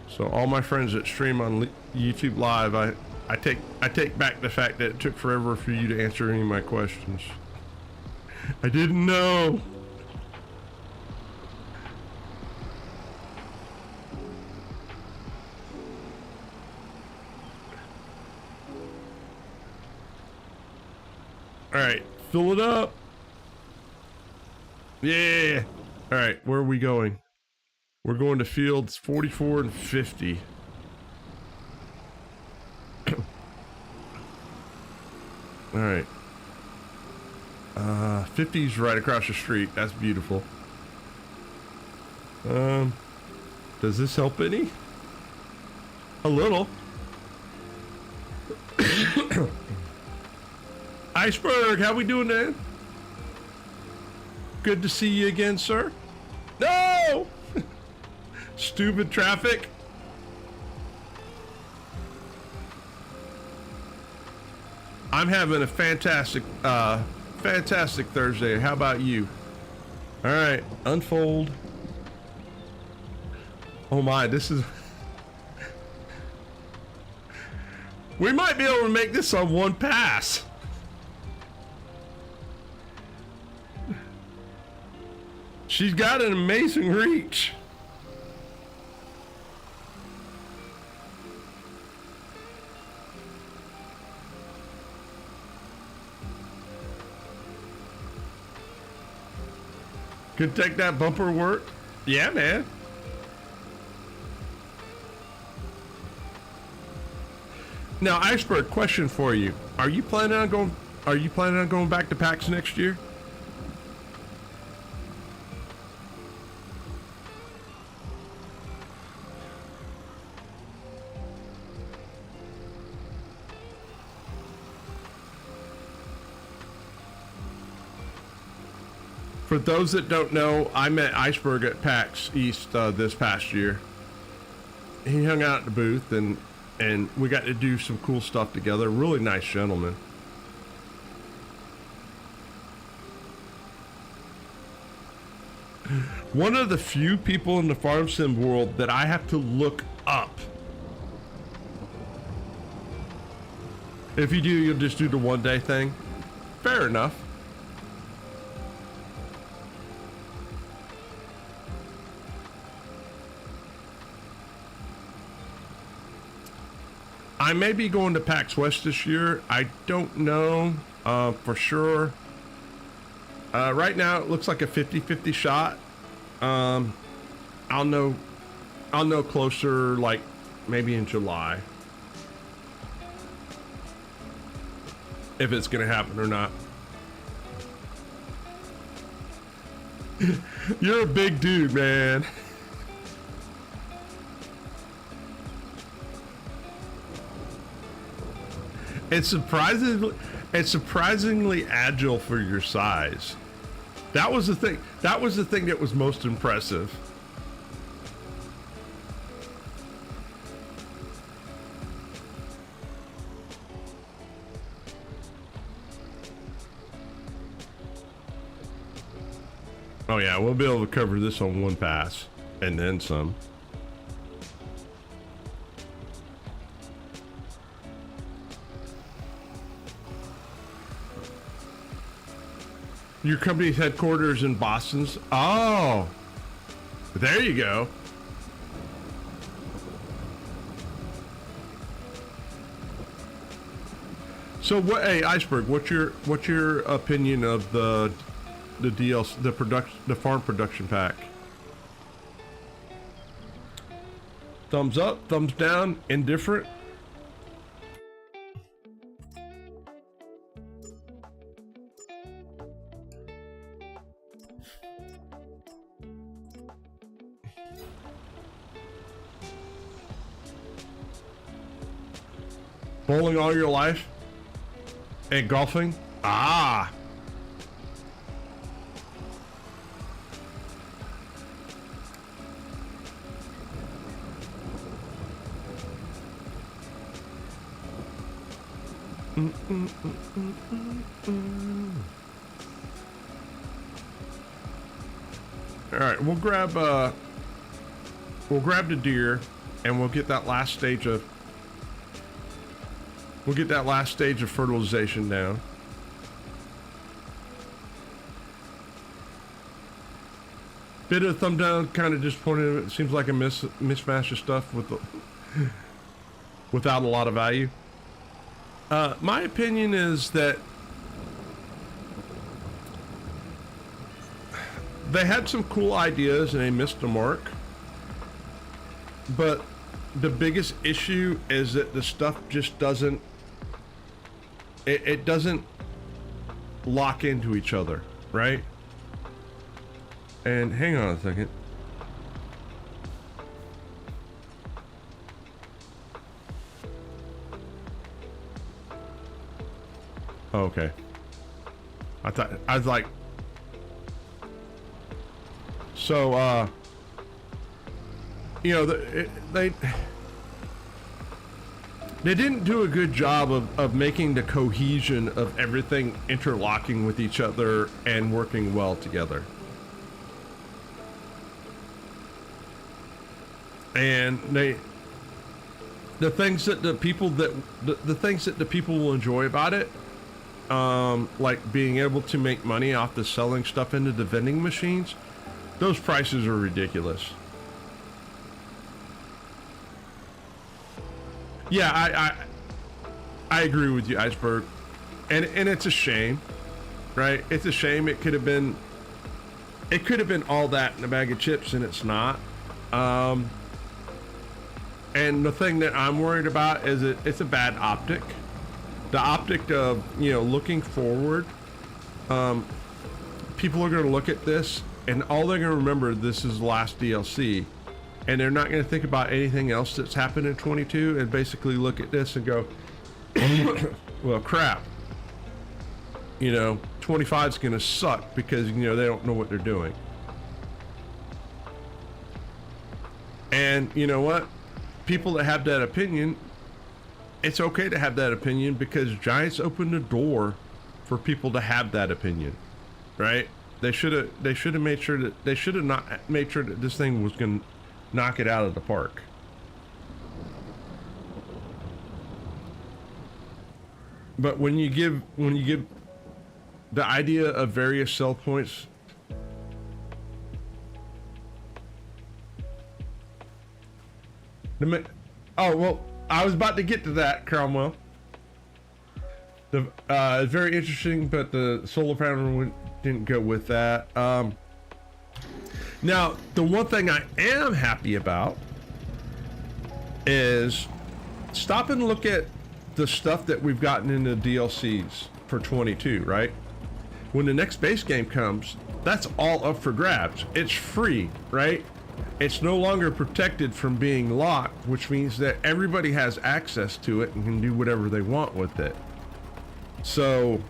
So all my friends that stream on YouTube Live, I take back the fact that it took forever for you to answer any of my questions. I didn't know. All right, fill it up. Yeah. All right, where are we going? We're going to fields 44 and 50. All right. 50's right across the street. That's beautiful. Does this help any? A little. Iceberg, how we doing, man? Good to see you again, sir. No! Stupid traffic. I'm having a fantastic Thursday. How about you? All right, unfold. Oh my, this is... We might be able to make this on one pass. She's got an amazing reach. Could take that bumper work. Yeah, man. Now, Iceberg, question for you. Are you planning on going back to PAX next year? For those that don't know, I met Iceberg at PAX East this past year. He hung out at the booth and we got to do some cool stuff together. Really nice gentleman. One of the few people in the farm sim world that I have to look up. If you do, you'll just do the one day thing. Fair enough. I may be going to PAX West this year. I don't know for sure. Right now it looks like a 50-50 shot. I'll know closer, like maybe in July, if it's gonna happen or not. You're a big dude, man. It's surprisingly agile for your size. That was the thing. That was the thing that was most impressive. Oh yeah, we'll be able to cover this on one pass and then some. Your company's headquarters in Boston's? Oh, there you go. So what? Hey, Iceberg, what's your opinion of the DLC, the farm production pack? Thumbs up, thumbs down, indifferent. Bowling all your life? And golfing? Ah! All right, we'll grab the deer, and we'll get that last stage of fertilization down. Bit of thumb down, kind of disappointed. It seems like a mismatch of stuff without a lot of value. My opinion is that they had some cool ideas and they missed the mark. But the biggest issue is that the stuff just doesn't, it doesn't lock into each other, right? And hang on a second. Oh, okay. I was like, so you know, they didn't do a good job of making the cohesion of everything interlocking with each other and working well together. And the things that the people will enjoy about it, like being able to make money off the selling stuff into the vending machines, those prices are ridiculous. Yeah, I agree with you, Iceberg, and it's a shame, right? It's a shame. It could have been all that in a bag of chips, and it's not. And the thing that I'm worried about is it's a bad optic. The optic of, you know, looking forward. People are going to look at this, and all they're going to remember, this is the last DLC. And they're not going to think about anything else that's happened in 22 and basically look at this and go, well, crap. You know, 25 is going to suck because, you know, they don't know what they're doing. And you know what? People that have that opinion, it's okay to have that opinion because Giants opened the door for people to have that opinion, right? They should have made sure that not made sure that this thing was going to knock it out of the park. But when you give the idea of various sell points, oh well, I was about to get to that, Cromwell. It's very interesting, but the solar panel didn't go with that. Now, the one thing I am happy about is stop and look at the stuff that we've gotten in the DLCs for 22, right? When the next base game comes, that's all up for grabs. It's free, right? It's no longer protected from being locked, which means that everybody has access to it and can do whatever they want with it. So,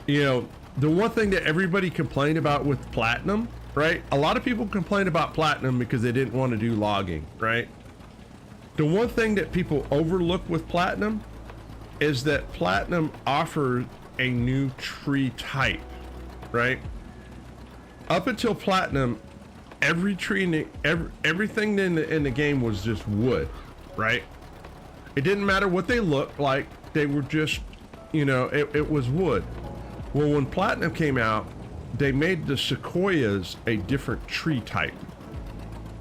you know, the one thing that everybody complained about with Platinum, right? A lot of people complained about Platinum because they didn't want to do logging, right? The one thing that people overlook with Platinum is that Platinum offered a new tree type, right? Up until Platinum, every tree, everything in the game was just wood, right? It didn't matter what they looked like. They were just, you know, it was wood. Well, when Platinum came out, they made the sequoias a different tree type,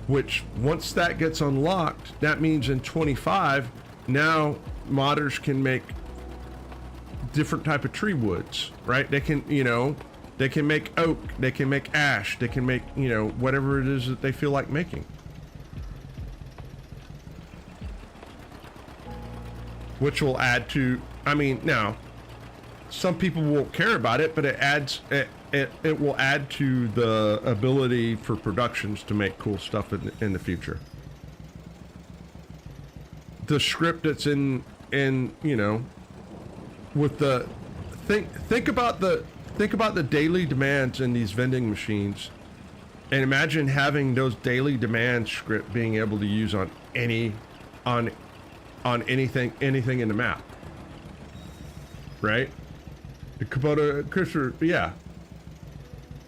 which once that gets unlocked, that means in 25, now modders can make different type of tree woods, right? They can, you know, they can make oak, they can make ash, they can make, you know, whatever it is that they feel like making. Which will add to, I mean, now, some people won't care about it, but it adds, it will add to the ability for productions to make cool stuff in the future. The script that's in, you know, with the, think about the daily demands in these vending machines, and imagine having those daily demand script being able to use on anything in the map, right? The Kubota Christopher, yeah.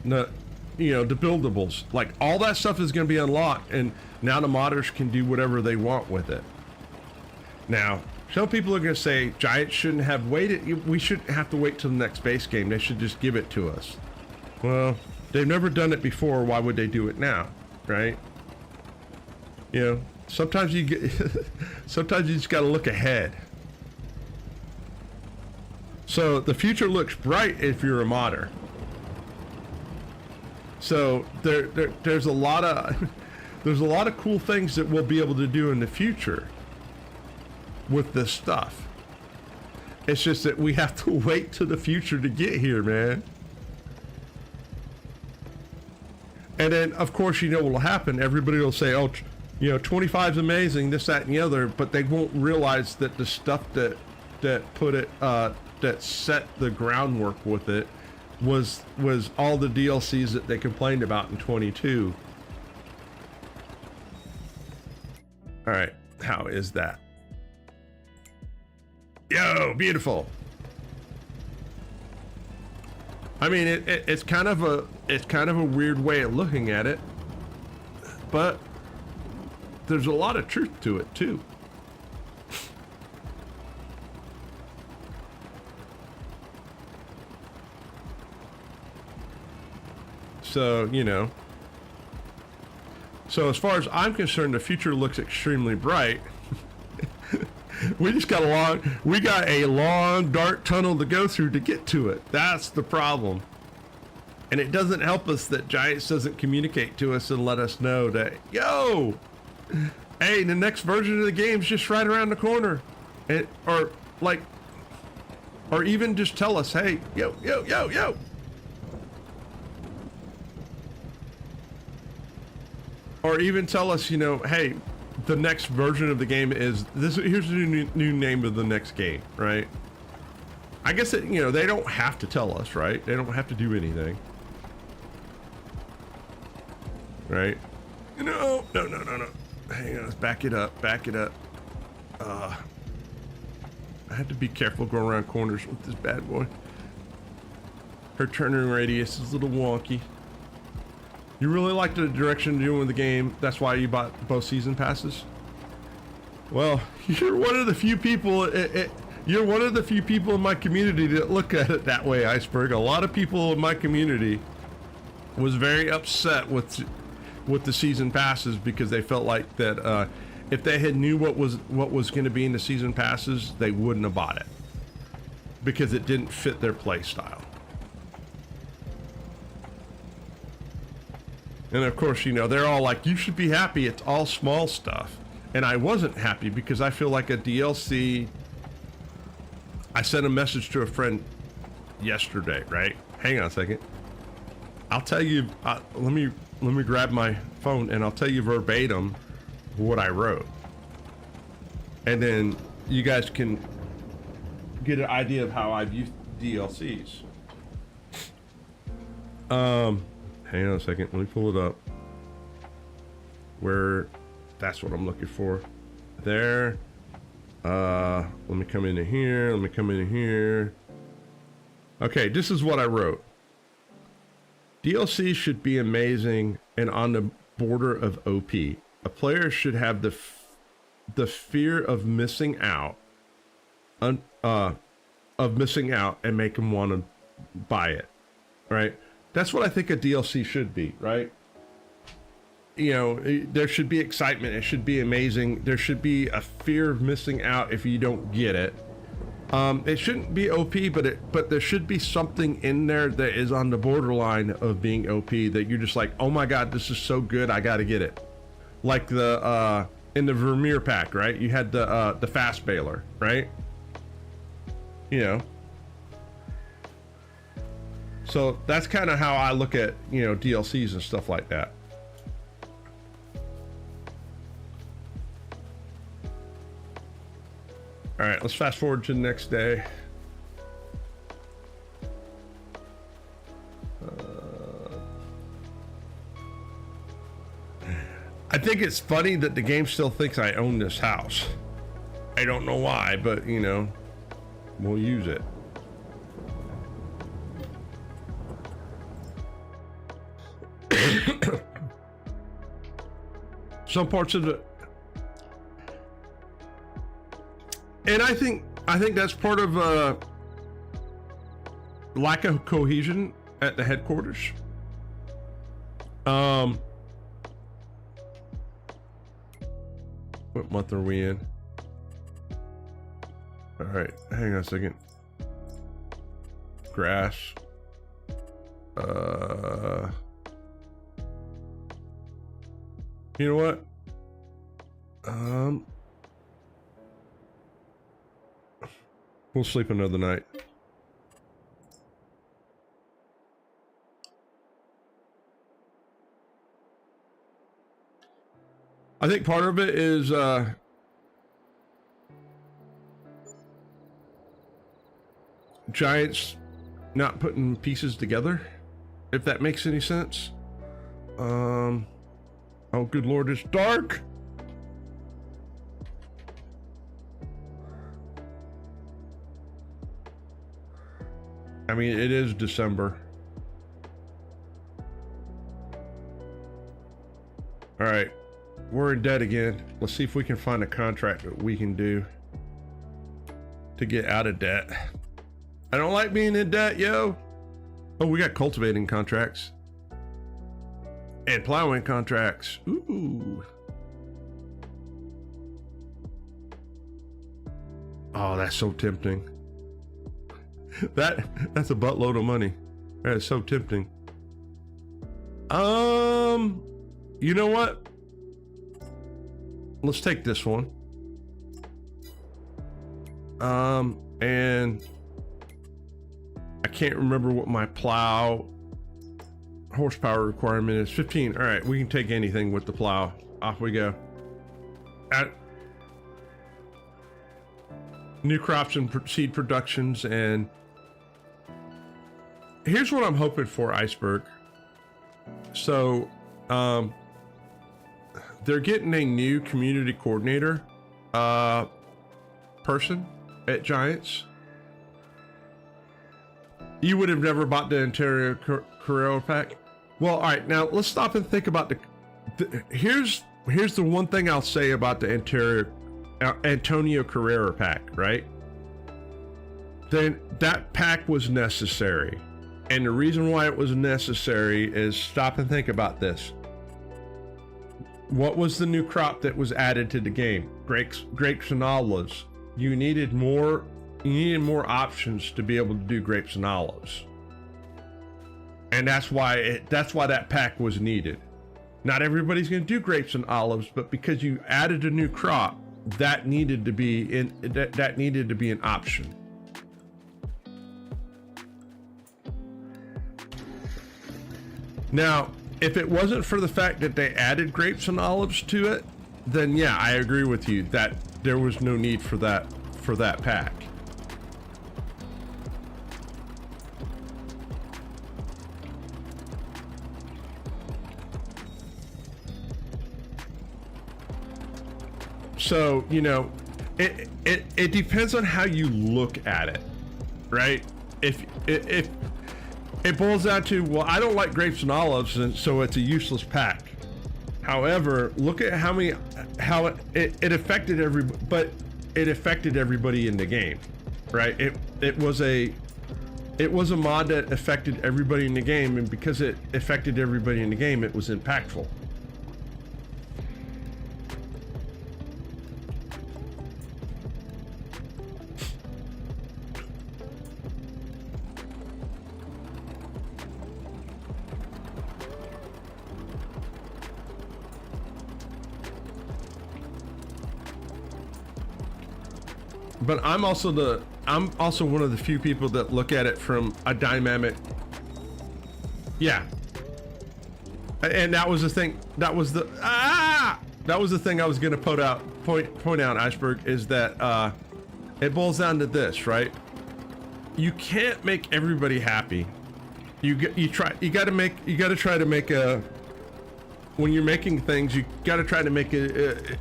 The, you know, the buildables, like all that stuff is going to be unlocked, and now the modders can do whatever they want with it. Now, some people are going to say Giants shouldn't have waited. We shouldn't have to wait till the next base game. They should just give it to us. Well, they've never done it before. Why would they do it now, right? You know, sometimes you get, sometimes you just got to look ahead. So the future looks bright if you're a modder. So there's a lot of cool things that we'll be able to do in the future with this stuff. It's just that we have to wait to the future to get here, man. And then, of course, you know what will happen. Everybody will say, oh, you know, 25 is amazing, this, that, and the other, but they won't realize that the stuff that put it, that set the groundwork with it was all the DLCs that they complained about in 22. All right, how is that? Yo, beautiful. I mean, it's kind of a weird way of looking at it, but there's a lot of truth to it too. So, you know, so as far as I'm concerned, the future looks extremely bright. We got a long dark tunnel to go through to get to it. That's the problem. And it doesn't help us that Giants doesn't communicate to us and let us know that, yo, hey, the next version of the game's just right around the corner. Or even just tell us, hey, yo. Or even tell us, you know, hey, the next version of the game is this. Here's the new name of the next game, right? I guess that, you know, they don't have to tell us, right? They don't have to do anything, right? No. Hang on, let's back it up. I have to be careful going around corners with this bad boy. Her turning radius is a little wonky. You really like the direction you're doing with the game. That's why you bought both season passes. Well, you're one of the few people. You're one of the few people in my community that look at it that way, Iceberg. A lot of people in my community was very upset with the season passes because they felt like that if they had knew what was going to be in the season passes, they wouldn't have bought it because it didn't fit their play style. And of course, you know, they're all like, you should be happy. It's all small stuff. And I wasn't happy because I feel like a DLC. I sent a message to a friend yesterday, right? Hang on a second. I'll tell you, let me grab my phone and I'll tell you verbatim what I wrote. And then you guys can get an idea of how I've used DLCs. Hang on a second, let me pull it up. Where, that's what I'm looking for. There. Let me come into here. Okay, this is what I wrote. DLC should be amazing and on the border of OP. A player should have the fear of missing out, and make them want to buy it, right? That's what I think a DLC should be, right? you know, there should be excitement. It should be amazing. There should be a fear of missing out if you don't get it. It shouldn't be OP, but there should be something in there that is on the borderline of being OP that you're just like, oh my god, this is so good, I gotta get it. Like the in the Vermeer pack, right? You had the fast bailer, right? You know. So that's kind of how I look at, you know, DLCs and stuff like that. All right, let's fast forward to the next day. I think it's funny that the game still thinks I own this house. I don't know why, but you know, we'll use it. Some parts of the, and I think that's part of lack of cohesion at the headquarters. What month are we in? All right, hang on a second. Grass. You know what? We'll sleep another night. I think part of it is Giants not putting pieces together, if that makes any sense. Oh good lord, it's dark. I mean, it is December. All right, we're in debt again. Let's see if we can find a contract that we can do to get out of debt. I don't like being in debt, yo. Oh, we got cultivating contracts and plowing contracts. Ooh. Oh, that's so tempting. That's a buttload of money. That is so tempting. You know what? Let's take this one. And I can't remember what my plow horsepower requirement is. 15. All right, we can take anything with the plow. Off we go. New crops and seed productions, and here's what I'm hoping for, Iceberg. So, they're getting a new community coordinator person at Giants. You would have never bought the Antonio Carrera pack. Well, all right, now let's stop and think about here's the one thing I'll say about the Antonio Carrera pack, right? Then that pack was necessary. And the reason why it was necessary is, stop and think about this. What was the new crop that was added to the game? Grapes and olives. You needed more options to be able to do grapes and olives. And that's why that pack was needed. Not everybody's going to do grapes and olives, but because you added a new crop, that needed to be an option. Now, if it wasn't for the fact that they added grapes and olives to it, then yeah, I agree with you that there was no need for that pack. So, you know, it depends on how you look at it, right? If it boils down to, well, I don't like grapes and olives, and so it's a useless pack. However, look at how it affected everybody in the game, right? It was a mod that affected everybody in the game, and because it affected everybody in the game, it was impactful. but I'm also one of the few people that look at it from a dynamic. Yeah. And that was the thing. That was the thing I was going to point out, Iceberg, is that it boils down to this, right? You can't make everybody happy. You got to try to make when you're making things, you got to try to make it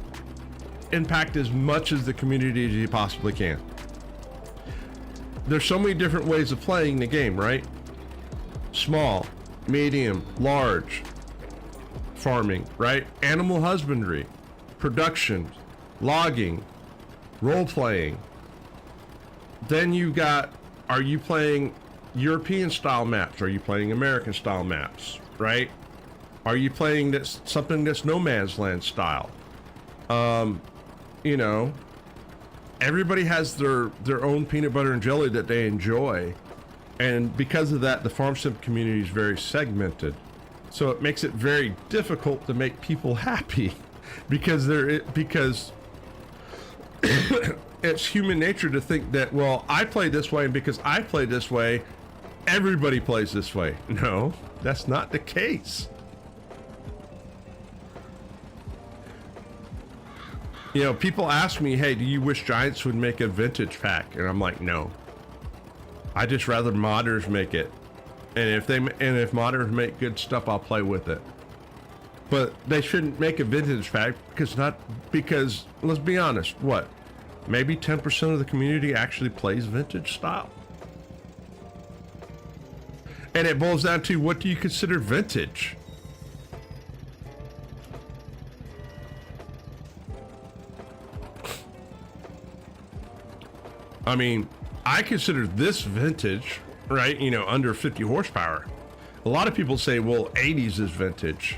impact as much as the community as you possibly can. There's so many different ways of playing the game, right? Small, medium, large, farming, right? Animal husbandry, production, logging, role-playing. Then you got, are you playing European style maps? Are you playing American style maps, right? Are you playing something that's No Man's Land style? You know, everybody has their own peanut butter and jelly that they enjoy. And because of that, the farm sim community is very segmented. So it makes it very difficult to make people happy because it's human nature to think that, well, I play this way, and because I play this way, everybody plays this way. No, that's not the case. You know, people ask me, hey, do you wish Giants would make a vintage pack? And I'm like, no. I just rather modders make it. And if modders make good stuff, I'll play with it. But they shouldn't make a vintage pack because let's be honest, what? Maybe 10% of the community actually plays vintage style. And it boils down to, what do you consider vintage? I mean, I consider this vintage, right? You know, under 50 horsepower. A lot of people say, well, 80s is vintage.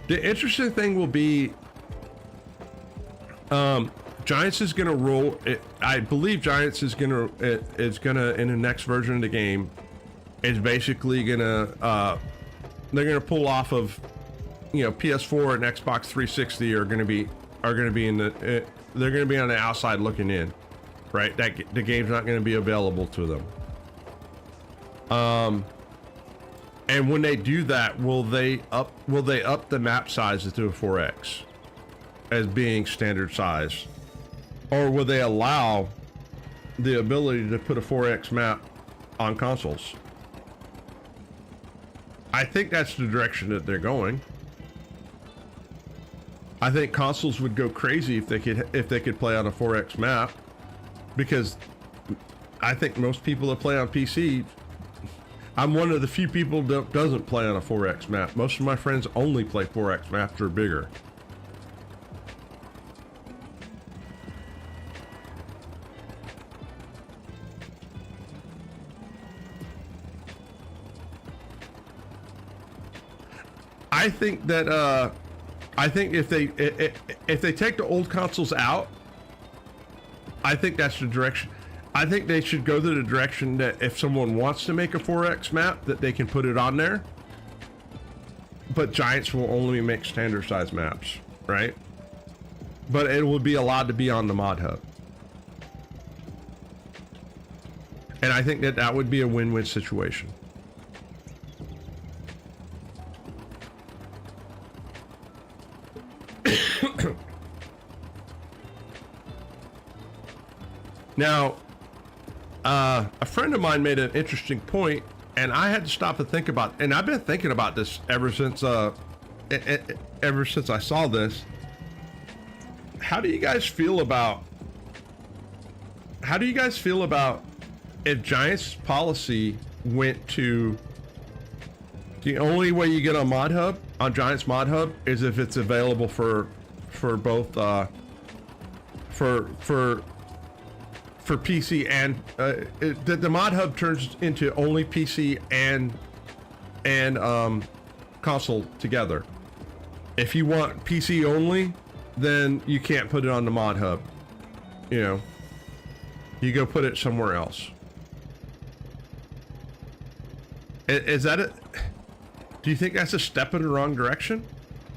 The interesting thing will be, Giants is going to roll it. I believe Giants is going to, in the next version of the game, is basically going to, they're going to pull off of, you know, PS4 and Xbox 360 are going to be in the, they're going to be on the outside looking in, right? That the game's not going to be available to them. And when they do that, will they up the map size to a 4X as being standard size, or will they allow the ability to put a 4X map on consoles? I think that's the direction that they're going. I think consoles would go crazy if they could play on a 4X map, because I think most people that play on PC, I'm one of the few people that doesn't play on a 4X map. Most of my friends only play 4X maps or bigger. I think that I think if they take the old consoles out, I think that's the direction. I think they should go to the direction that if someone wants to make a 4X map, that they can put it on there. But Giants will only make standard size maps, right? But it will be allowed to be on the mod hub. And I think that would be a win-win situation. Now, a friend of mine made an interesting point, and I had to stop and think about, and I've been thinking about this ever since I saw this. How do you guys feel about if Giants policy went to the only way you get on Mod Hub, on Giants Mod Hub, is if it's available for both for PC and the Mod Hub turns into only PC and console together. If you want PC only, then you can't put it on the Mod Hub. You know, you go put it somewhere else. Is that it? Do you think that's a step in the wrong direction?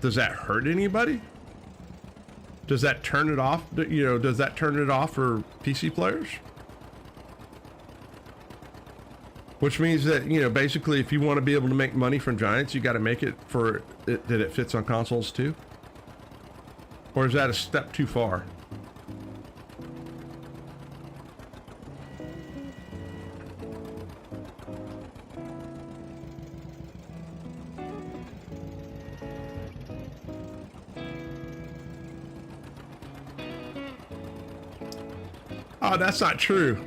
Does that hurt anybody? Does that turn it off? You know, does that turn it off for PC players? Which means that, you know, basically if you want to be able to make money from Giants, you got to make it for it that it fits on consoles too? Or is that a step too far? Oh, that's not true.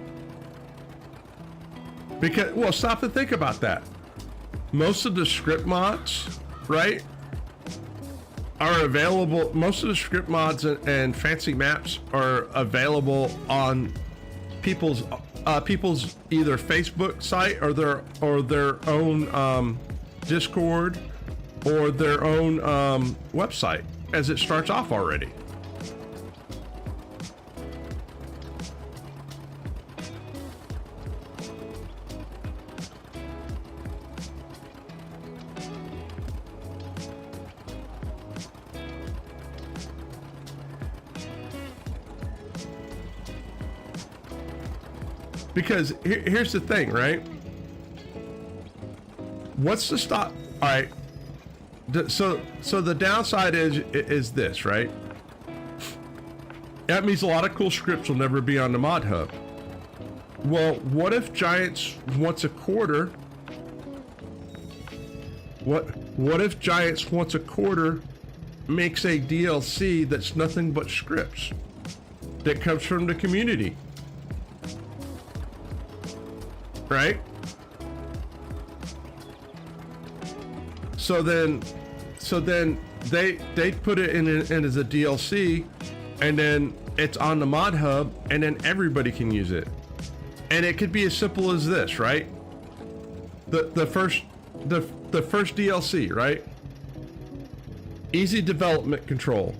Because, well, stop and think about that. Most of the script mods, right, are available. Most of the script mods and fancy maps are available on people's either Facebook site or their own Discord or their own website as it starts off already. Because here's the thing, right? What's the stop? All right. So the downside is this, right? That means a lot of cool scripts will never be on the Mod Hub. Well, what if Giants once a quarter? What if Giants once a quarter makes a DLC that's nothing but scripts that comes from the community? Right? So then they put it in as a DLC, and then it's on the Mod Hub, and then everybody can use it. And it could be as simple as this, right? The first DLC, right? Easy development control.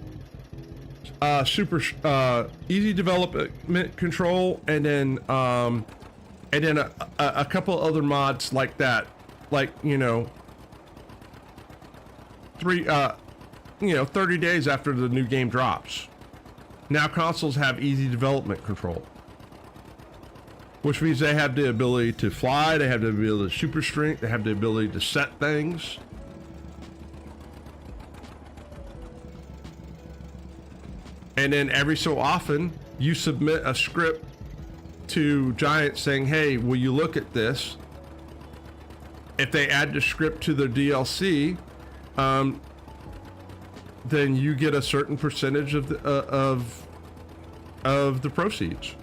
Easy development control, and then a couple other mods like that, like, you know, 30 days after the new game drops. Now consoles have easy development control, which means they have the ability to fly, they have the ability to super strength, they have the ability to set things. And then every so often you submit a script to Giant saying, hey, will you look at this? If they add the script to their DLC, then you get a certain percentage of the proceeds.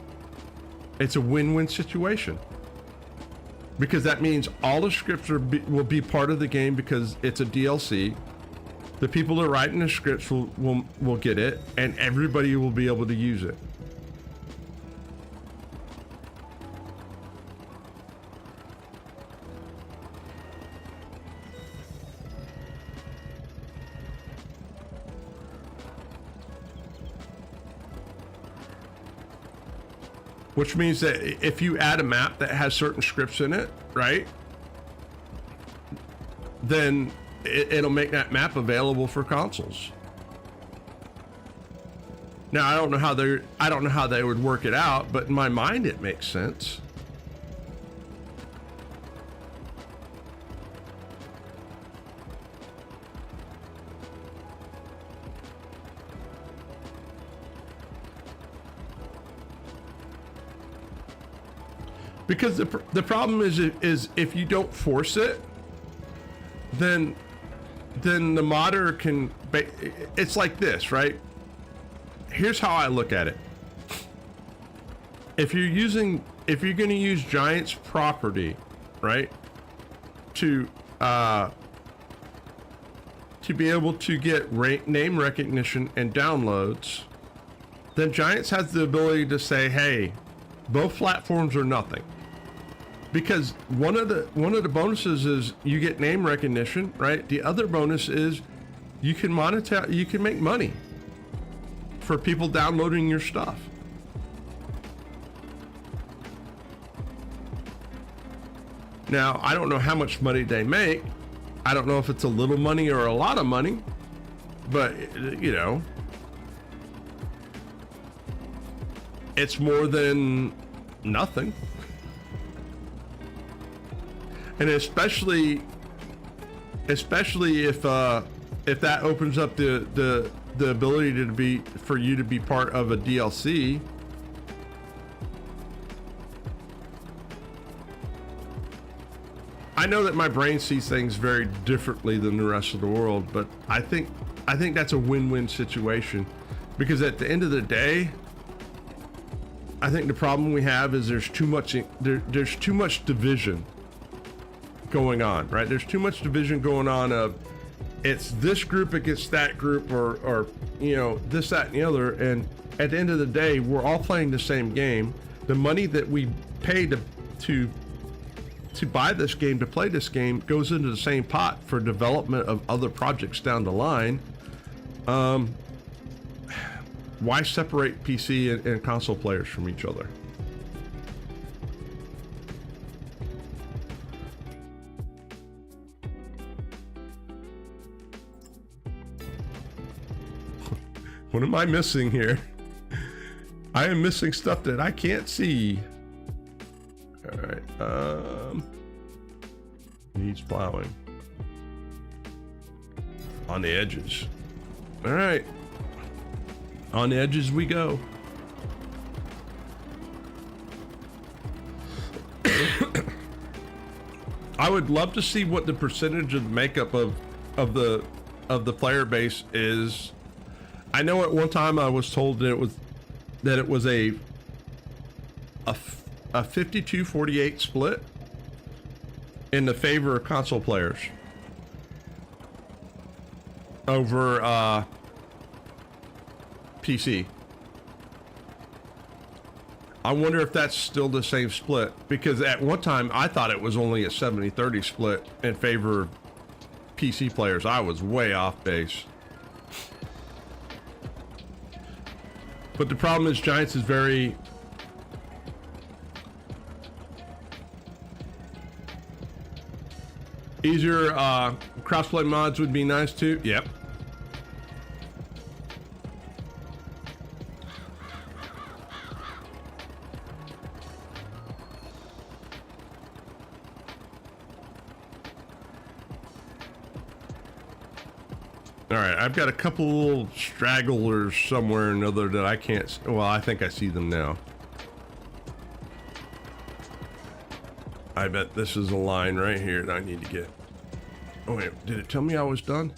It's a win-win situation, because that means all the scripts will be part of the game because it's a DLC. The people that are writing the scripts will get it, and everybody will be able to use it. Which means that if you add a map that has certain scripts in it, right, then it'll make that map available for consoles. Now, I don't know how they would work it out, but in my mind it makes sense. Because the problem is if you don't force it, then the modder can. It's like this, right? Here's how I look at it. If you're going to use Giants property, right, to be able to get name recognition and downloads, then Giants has the ability to say, hey, both platforms are nothing. Because one of the bonuses is you get name recognition, right? The other bonus is you can make money for people downloading your stuff. Now, I don't know how much money they make, I don't know if it's a little money or a lot of money, but you know, it's more than nothing. And especially if that opens up the ability for you to be part of a DLC. I know that my brain sees things very differently than the rest of the world, but I think that's a win-win situation, because at the end of the day, I think the problem we have is there's too much division going on, right? There's too much division going on of it's this group against that group, or you know, this, that, and the other. And at the end of the day, we're all playing the same game. The money that we pay to buy this game, to play this game, goes into the same pot for development of other projects down the line. Why separate PC and console players from each other? What am I missing here? I am missing stuff that I can't see. All right. Needs plowing on the edges. All right. On the edges we go. I would love to see what the percentage of makeup of the player base is. I know at one time I was told that it was a 52-48 split in the favor of console players over PC. I wonder if that's still the same split, because at one time I thought it was only a 70-30 split in favor of PC players. I was way off base. But the problem is Giants is very easier. Crossplay mods would be nice too. Yep. All right, I've got a couple little stragglers somewhere or another that I can't. Well, I think I see them now. I bet this is a line right here that I need to get. Oh wait, did it tell me I was done?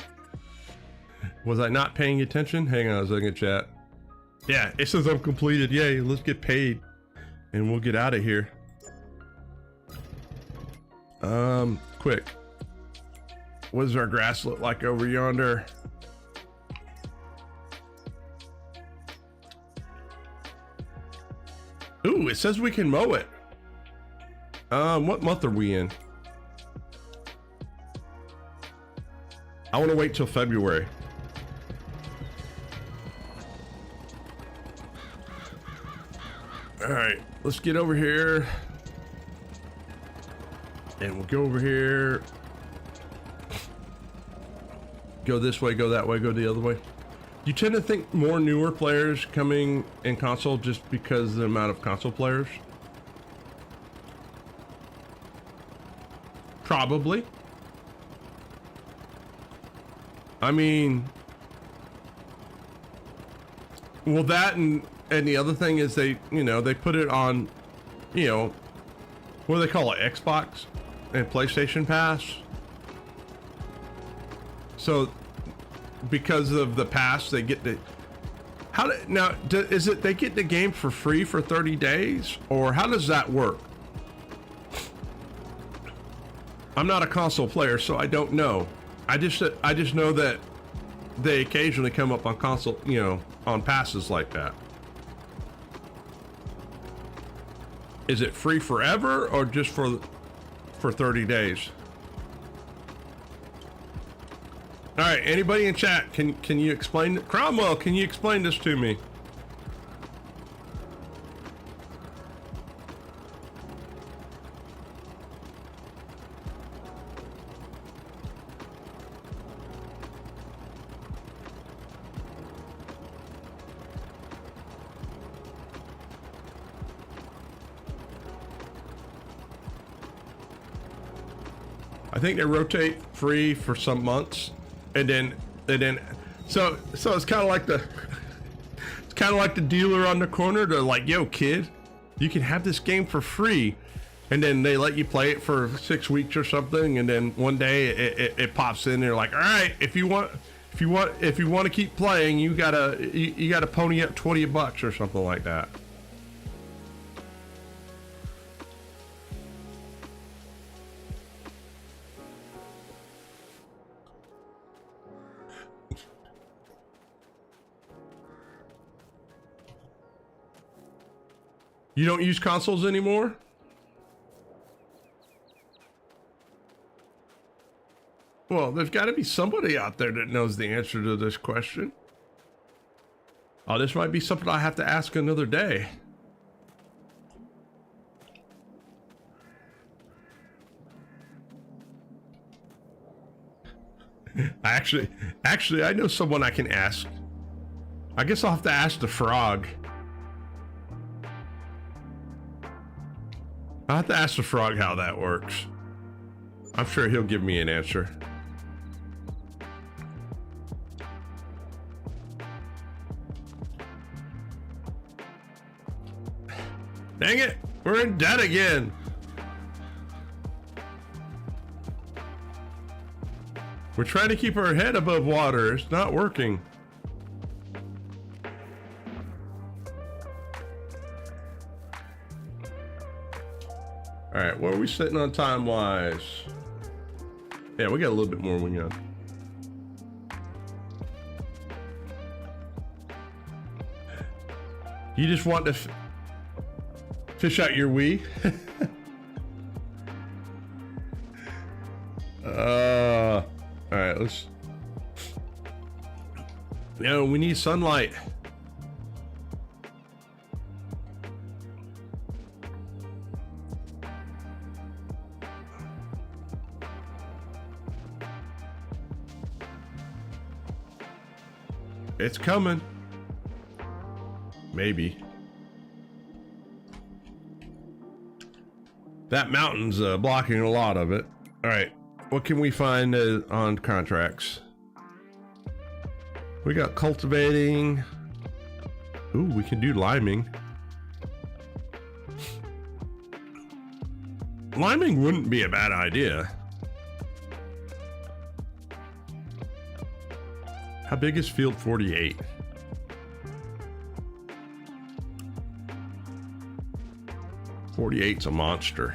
Was I not paying attention? Hang on a second, chat. Yeah, it says I'm completed. Yay, let's get paid and we'll get out of here. Quick. What does our grass look like over yonder? Ooh, it says we can mow it. What month are we in? I want to wait till February. All right, let's get over here. And we'll go over here. Go this way, go that way, go the other way. You tend to think more newer players coming in console just because of the amount of console players? Probably. I mean, well, that and the other thing is they put it on, you know, what do they call it? Xbox and PlayStation Pass. So because of the pass, they get the is it they get the game for free for 30 days, or how does that work? I'm not a console player, so I don't know. I just know that they occasionally come up on console, you know, on passes like that. Is it free forever or just for 30 days? All right, anybody in chat, can you explain? Cromwell, can you explain this to me? I think they rotate free for some months, and then so it's kind of like the dealer on the corner. They're like, yo kid, you can have this game for free, and then they let you play it for 6 weeks or something, and then one day it pops in and they're like, all right, if you want to keep playing, you gotta pony up $20 or something like that. You don't use consoles anymore? Well, there's got to be somebody out there that knows the answer to this question. Oh, this might be something I have to ask another day. Actually, I know someone I can ask. I guess I'll have to ask the frog. I'll have to ask the frog how that works. I'm sure he'll give me an answer. Dang it, we're in debt again. We're trying to keep our head above water. It's not working. All right, where are we sitting on time-wise? Yeah, we got a little bit more wing on. You just want to fish out your Wii? All right, let's... No, we need sunlight. It's coming. Maybe. That mountain's blocking a lot of it. All right, what can we find on contracts? We got cultivating. Ooh, we can do liming. Liming wouldn't be a bad idea. How big is field 48? .48's a monster.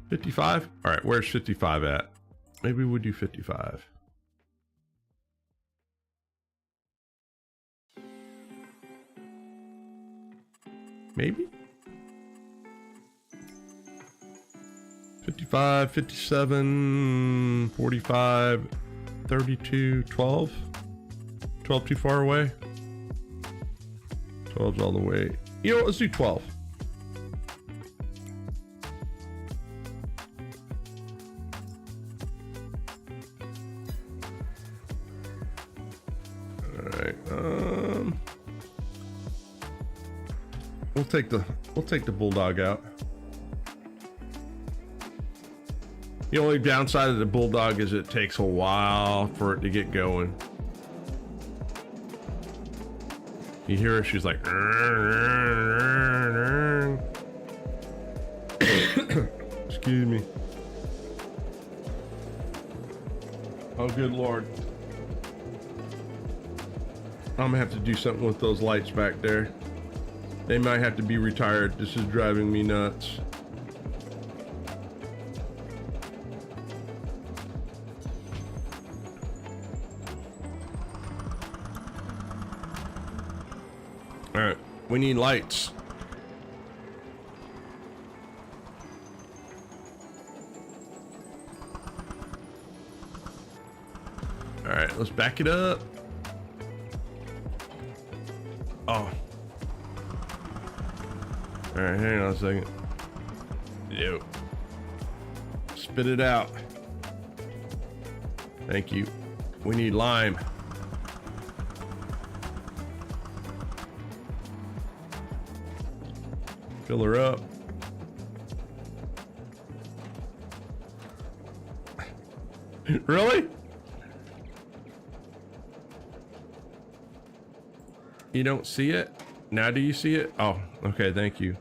55? All right, where's 55 at? Maybe we'll do 55. Maybe? 55, 57, 45, 32, 12. 12 too far away? 12's all the way. You know what, let's do 12. Alright, we'll take the bulldog out. The only downside of the bulldog is it takes a while for it to get going. You hear her, she's like, excuse me. Oh, good Lord. I'm gonna have to do something with those lights back there. They might have to be retired. This is driving me nuts. All right, we need lights. All right, let's back it up. Oh. All right, hang on a second. Yo. Spit it out. Thank you. We need lime. Fill her up. Really? You don't see it? Now do you see it? Oh, okay, thank you.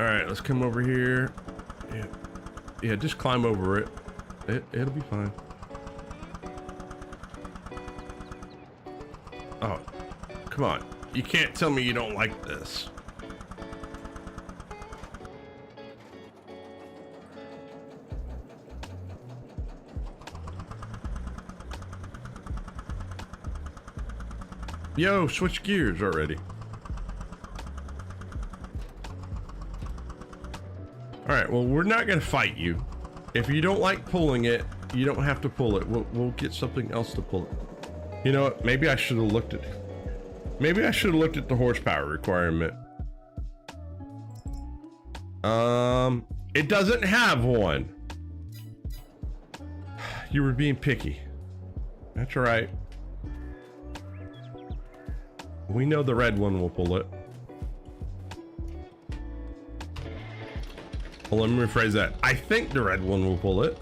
All right, let's come over here. Yeah, just climb over it. It'll be fine. Oh, come on. You can't tell me you don't like this. Yo, switch gears already. All right, well, we're not gonna fight you. If you don't like pulling it, you don't have to pull it. We'll get something else to pull it. You know what? Maybe I should have looked at the horsepower requirement. It doesn't have one. You were being picky. That's all right. We know the red one will pull it. Well, let me rephrase that. I think the red one will pull it.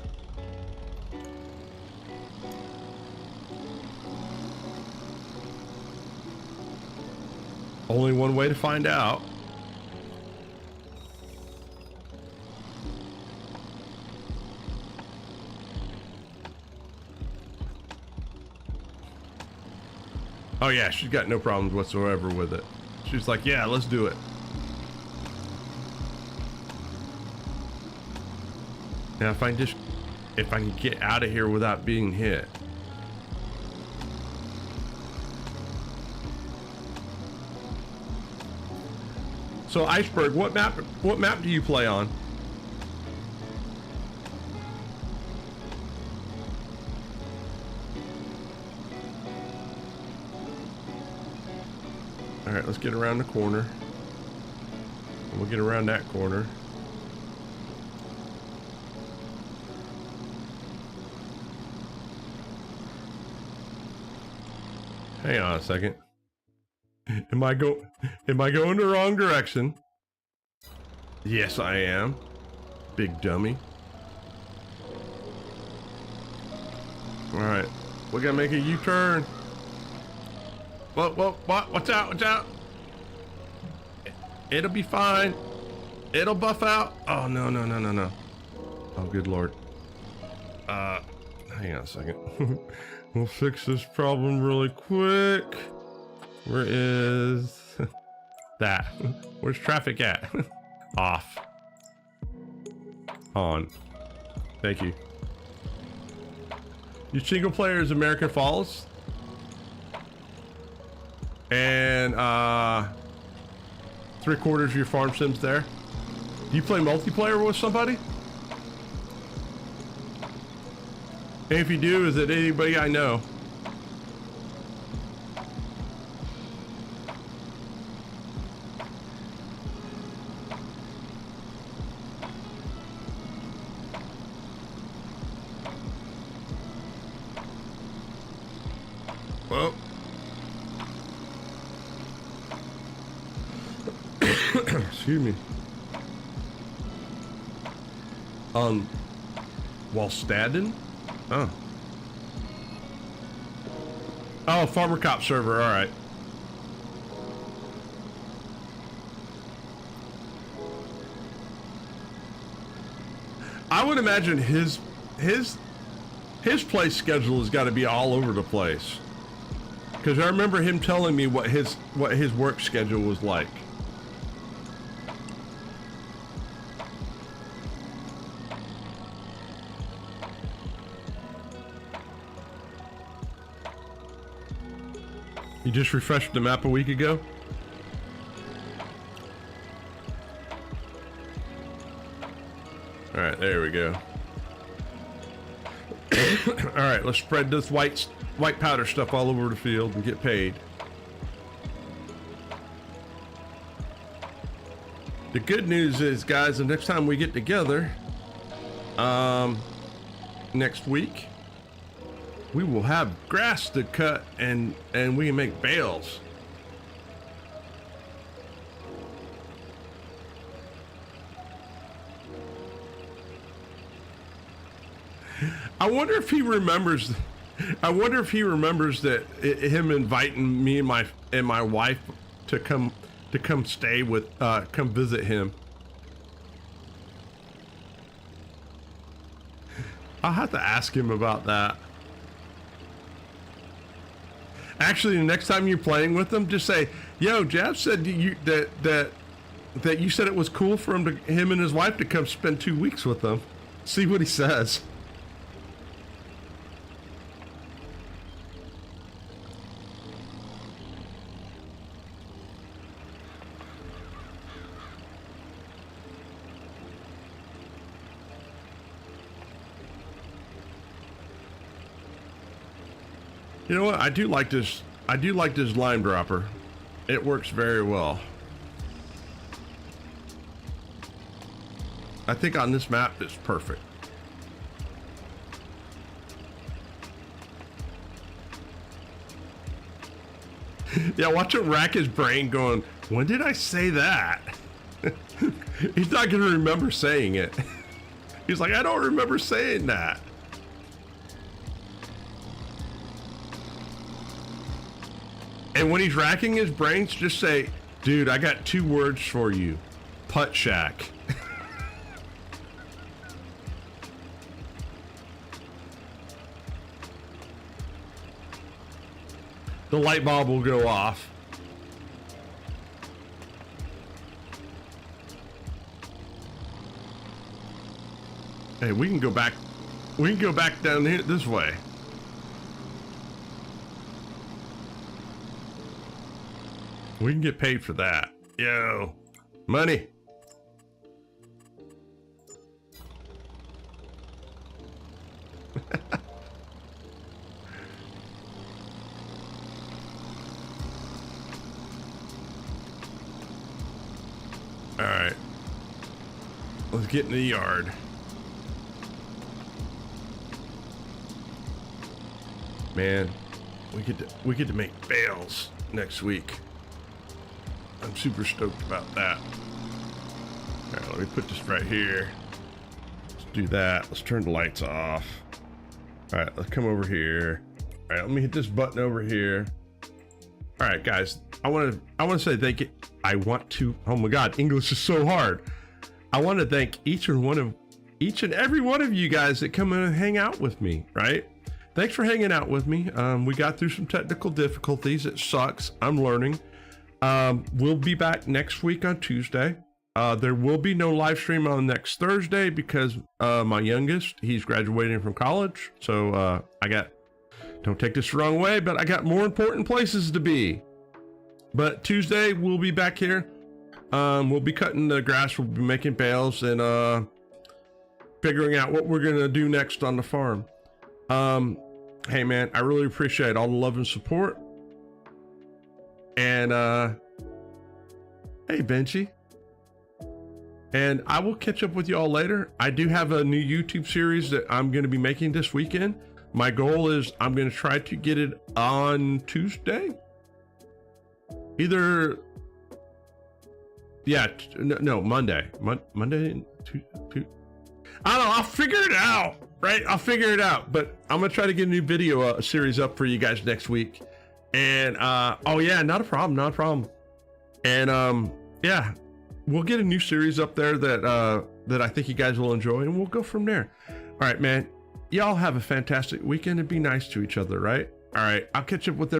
Only one way to find out. Oh yeah, she's got no problems whatsoever with it. She's like, yeah, let's do it. Now if I can get out of here without being hit. So Iceberg, what map do you play on? All right, let's get around the corner. We'll get around that corner. Hang on a second. Am I going the wrong direction? Yes, I am. Big dummy. All right, we're gonna make a U-turn. What? Watch out, watch out. It'll be fine. It'll buff out. Oh, no. Oh, good Lord. Hang on a second. We'll fix this problem really quick. Where is that? Where's traffic at? Off. On. Thank you. Your single player is American Falls. And 3/4 of your farm sims there. Do you play multiplayer with somebody? And if you do, is it anybody I know? Well. Excuse me. Wallstaden? Oh. Oh, Farmer Cop server, all right. I would imagine his play schedule has got to be all over the place. Because I remember him telling me what his work schedule was like. You just refreshed the map a week ago? All right, there we go. All right, let's spread this white powder stuff all over the field and get paid. The good news is, guys, the next time we get together, next week, we will have grass to cut and we can make bales. I wonder if he remembers that him inviting me and my wife to come stay with come visit him. I'll have to ask him about that. Actually, the next time you're playing with him, just say, "Yo, Jeff said that you said it was cool for him and his wife to come spend 2 weeks with them." See what he says. You know what? I do like this lime dropper. It works very well. I think on this map it's perfect. Yeah, watch him rack his brain going, when did I say that? He's not gonna remember saying it. He's like, I don't remember saying that. And when he's racking his brains, just say, dude, I got 2 words for you. Putt shack. The light bulb will go off. Hey, we can go back down here this way. We can get paid for that. Yo, money. All right, let's get in the yard. Man, we get to make bales next week. I'm super stoked about that. All right, let me put this right here. Let's do that. Let's turn the lights off. All right, let's come over here. All right, let me hit this button over here. All right, guys, I want to say thank you. Oh my God, English is so hard. I want to thank each and every one of you guys that come in and hang out with me, right? Thanks for hanging out with me. We got through some technical difficulties. It sucks. I'm learning. We'll be back next week on Tuesday. There will be no live stream on next Thursday because my youngest, he's graduating from college. So don't take this the wrong way, but I got more important places to be. But Tuesday we'll be back here. We'll be cutting the grass, we'll be making bales and figuring out what we're gonna do next on the farm. Hey man, I really appreciate all the love and support. And hey Benji, and I will catch up with you all later. I do have a new YouTube series that I'm going to be making this weekend. My goal is I'm going to try to get it on Tuesday, either Monday. Monday. I don't know, I'll figure it out, right? I'll figure it out, but I'm gonna try to get a new video series up for you guys next week. And oh yeah, not a problem. And yeah, we'll get a new series up there that I think you guys will enjoy, and we'll go from there. All right, man, y'all have a fantastic weekend and be nice to each other, right? All right, I'll catch up with